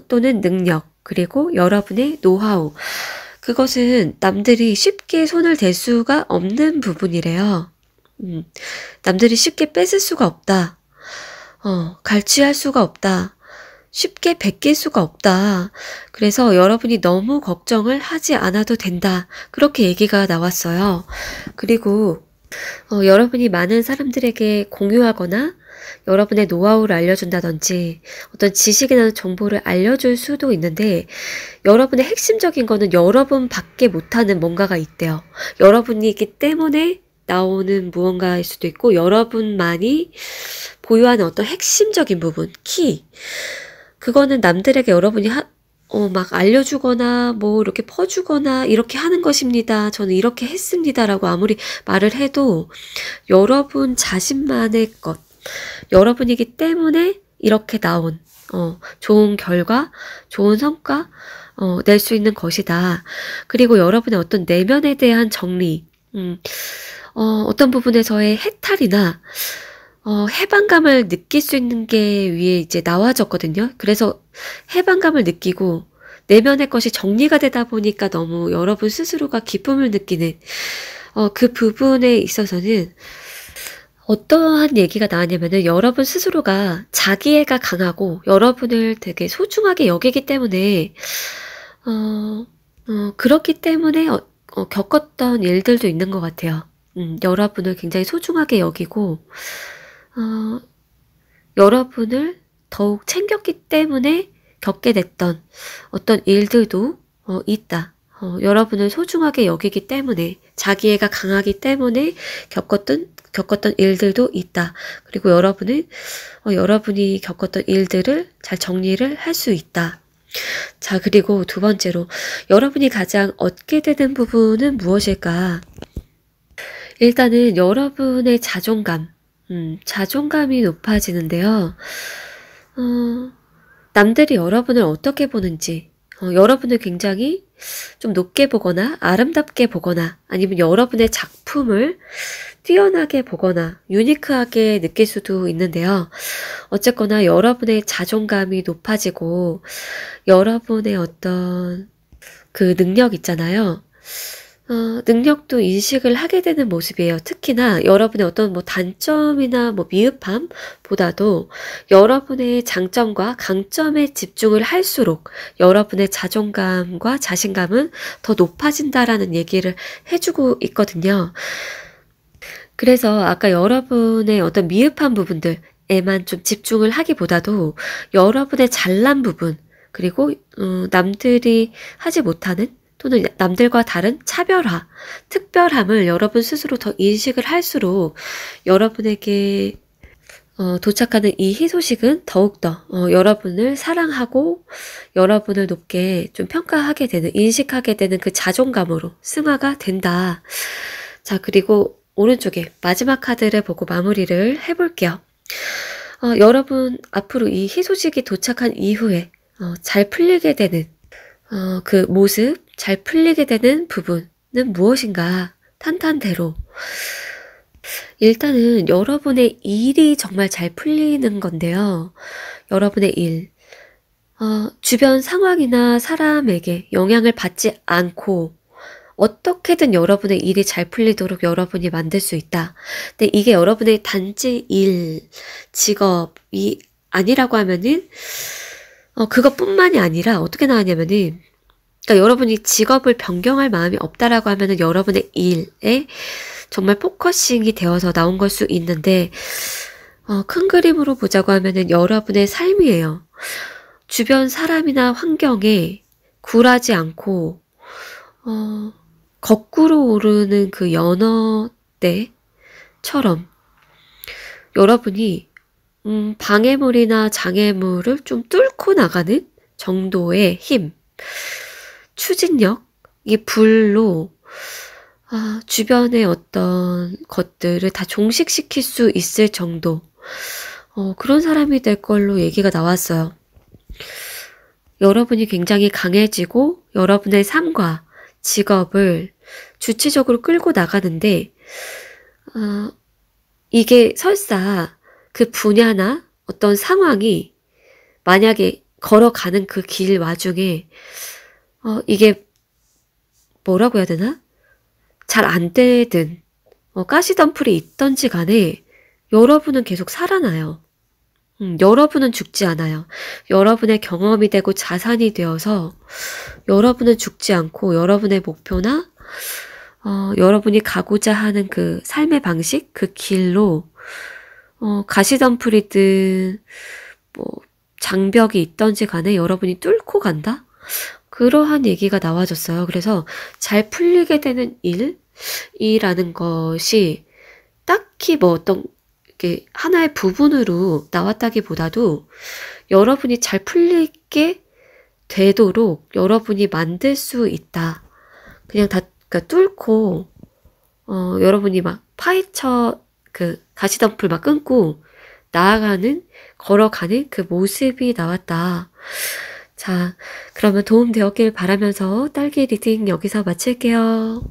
[SPEAKER 1] 또는 능력 그리고 여러분의 노하우 그것은 남들이 쉽게 손을 댈 수가 없는 부분이래요. 남들이 쉽게 뺏을 수가 없다. 갈취할 수가 없다. 쉽게 베낄 수가 없다. 그래서 여러분이 너무 걱정을 하지 않아도 된다. 그렇게 얘기가 나왔어요. 그리고 여러분이 많은 사람들에게 공유하거나 여러분의 노하우를 알려준다든지 어떤 지식이나 정보를 알려줄 수도 있는데 여러분의 핵심적인 거는 여러분밖에 못하는 뭔가가 있대요. 여러분이기 때문에 나오는 무언가일 수도 있고 여러분만이 보유하는 어떤 핵심적인 부분, 키 그거는 남들에게 여러분이 막 알려주거나 뭐 이렇게 퍼주거나 이렇게 하는 것입니다. 저는 이렇게 했습니다. 라고 아무리 말을 해도 여러분 자신만의 것, 여러분이기 때문에 이렇게 나온 좋은 결과, 좋은 성과 낼 수 있는 것이다. 그리고 여러분의 어떤 내면에 대한 정리, 어떤 부분에서의 해탈이나 해방감을 느낄 수 있는 게 위에 이제 나와졌거든요. 그래서 해방감을 느끼고 내면의 것이 정리가 되다 보니까 너무 여러분 스스로가 기쁨을 느끼는 그 부분에 있어서는 어떠한 얘기가 나왔냐면은 여러분 스스로가 자기애가 강하고 여러분을 되게 소중하게 여기기 때문에 그렇기 때문에 겪었던 일들도 있는 것 같아요. 여러분을 굉장히 소중하게 여기고 여러분을 더욱 챙겼기 때문에 겪게 됐던 어떤 일들도 있다. 여러분을 소중하게 여기기 때문에 자기애가 강하기 때문에 겪었던 일들도 있다. 그리고 여러분이 겪었던 일들을 잘 정리를 할 수 있다. 자, 그리고 두 번째로 여러분이 가장 얻게 되는 부분은 무엇일까? 일단은 여러분의 자존감이 높아지는데요. 남들이 여러분을 어떻게 보는지, 여러분을 굉장히 좀 높게 보거나 아름답게 보거나 아니면 여러분의 작품을 뛰어나게 보거나 유니크하게 느낄 수도 있는데요. 어쨌거나 여러분의 자존감이 높아지고 여러분의 어떤 그 능력 있잖아요. 능력도 인식을 하게 되는 모습이에요. 특히나 여러분의 어떤 뭐 단점이나 뭐 미흡함보다도 여러분의 장점과 강점에 집중을 할수록 여러분의 자존감과 자신감은 더 높아진다라는 얘기를 해주고 있거든요. 그래서 아까 여러분의 어떤 미흡한 부분들에만 좀 집중을 하기보다도 여러분의 잘난 부분, 그리고 남들이 하지 못하는 또는 남들과 다른 차별화, 특별함을 여러분 스스로 더 인식을 할수록 여러분에게 도착하는 이 희소식은 더욱더 여러분을 사랑하고 여러분을 높게 좀 평가하게 되는, 인식하게 되는 그 자존감으로 승화가 된다. 자, 그리고 오른쪽에 마지막 카드를 보고 마무리를 해볼게요. 여러분 앞으로 이 희소식이 도착한 이후에 잘 풀리게 되는 그 모습, 잘 풀리게 되는 부분은 무엇인가? 탄탄대로. 일단은 여러분의 일이 정말 잘 풀리는 건데요. 여러분의 일. 주변 상황이나 사람에게 영향을 받지 않고 어떻게든 여러분의 일이 잘 풀리도록 여러분이 만들 수 있다. 근데 이게 여러분의 단지 일, 직업이 아니라고 하면은 그것뿐만이 아니라 어떻게 나왔냐면은, 그러니까 여러분이 직업을 변경할 마음이 없다라고 하면은 여러분의 일에 정말 포커싱이 되어서 나온 걸 수 있는데, 큰 그림으로 보자고 하면은 여러분의 삶이에요. 주변 사람이나 환경에 굴하지 않고, 거꾸로 오르는 그 연어대처럼 여러분이 방해물이나 장애물을 좀 뚫고 나가는 정도의 힘, 추진력, 이 불로 주변의 어떤 것들을 다 종식시킬 수 있을 정도, 그런 사람이 될 걸로 얘기가 나왔어요. 여러분이 굉장히 강해지고 여러분의 삶과 직업을 주체적으로 끌고 나가는데, 이게 설사 그 분야나 어떤 상황이 만약에 걸어가는 그 길 와중에 이게 뭐라고 해야 되나? 잘 안 되든 가시덤불이 있던지 간에 여러분은 계속 살아나요. 여러분은 죽지 않아요. 여러분의 경험이 되고 자산이 되어서 여러분은 죽지 않고 여러분의 목표나 여러분이 가고자 하는 그 삶의 방식, 그 길로 가시덤불이든 뭐 장벽이 있던지 간에 여러분이 뚫고 간다? 그러한 얘기가 나와졌어요. 그래서 잘 풀리게 되는 일이라는 것이 딱히 뭐 어떤 이렇게 하나의 부분으로 나왔다기보다도 여러분이 잘 풀리게 되도록 여러분이 만들 수 있다. 그냥 다 그러니까 뚫고 여러분이 막 파헤쳐 그 가시덤불 막 끊고 나아가는, 걸어가는 그 모습이 나왔다. 자, 그러면 도움 되었길 바라면서 딸기 리딩 여기서 마칠게요.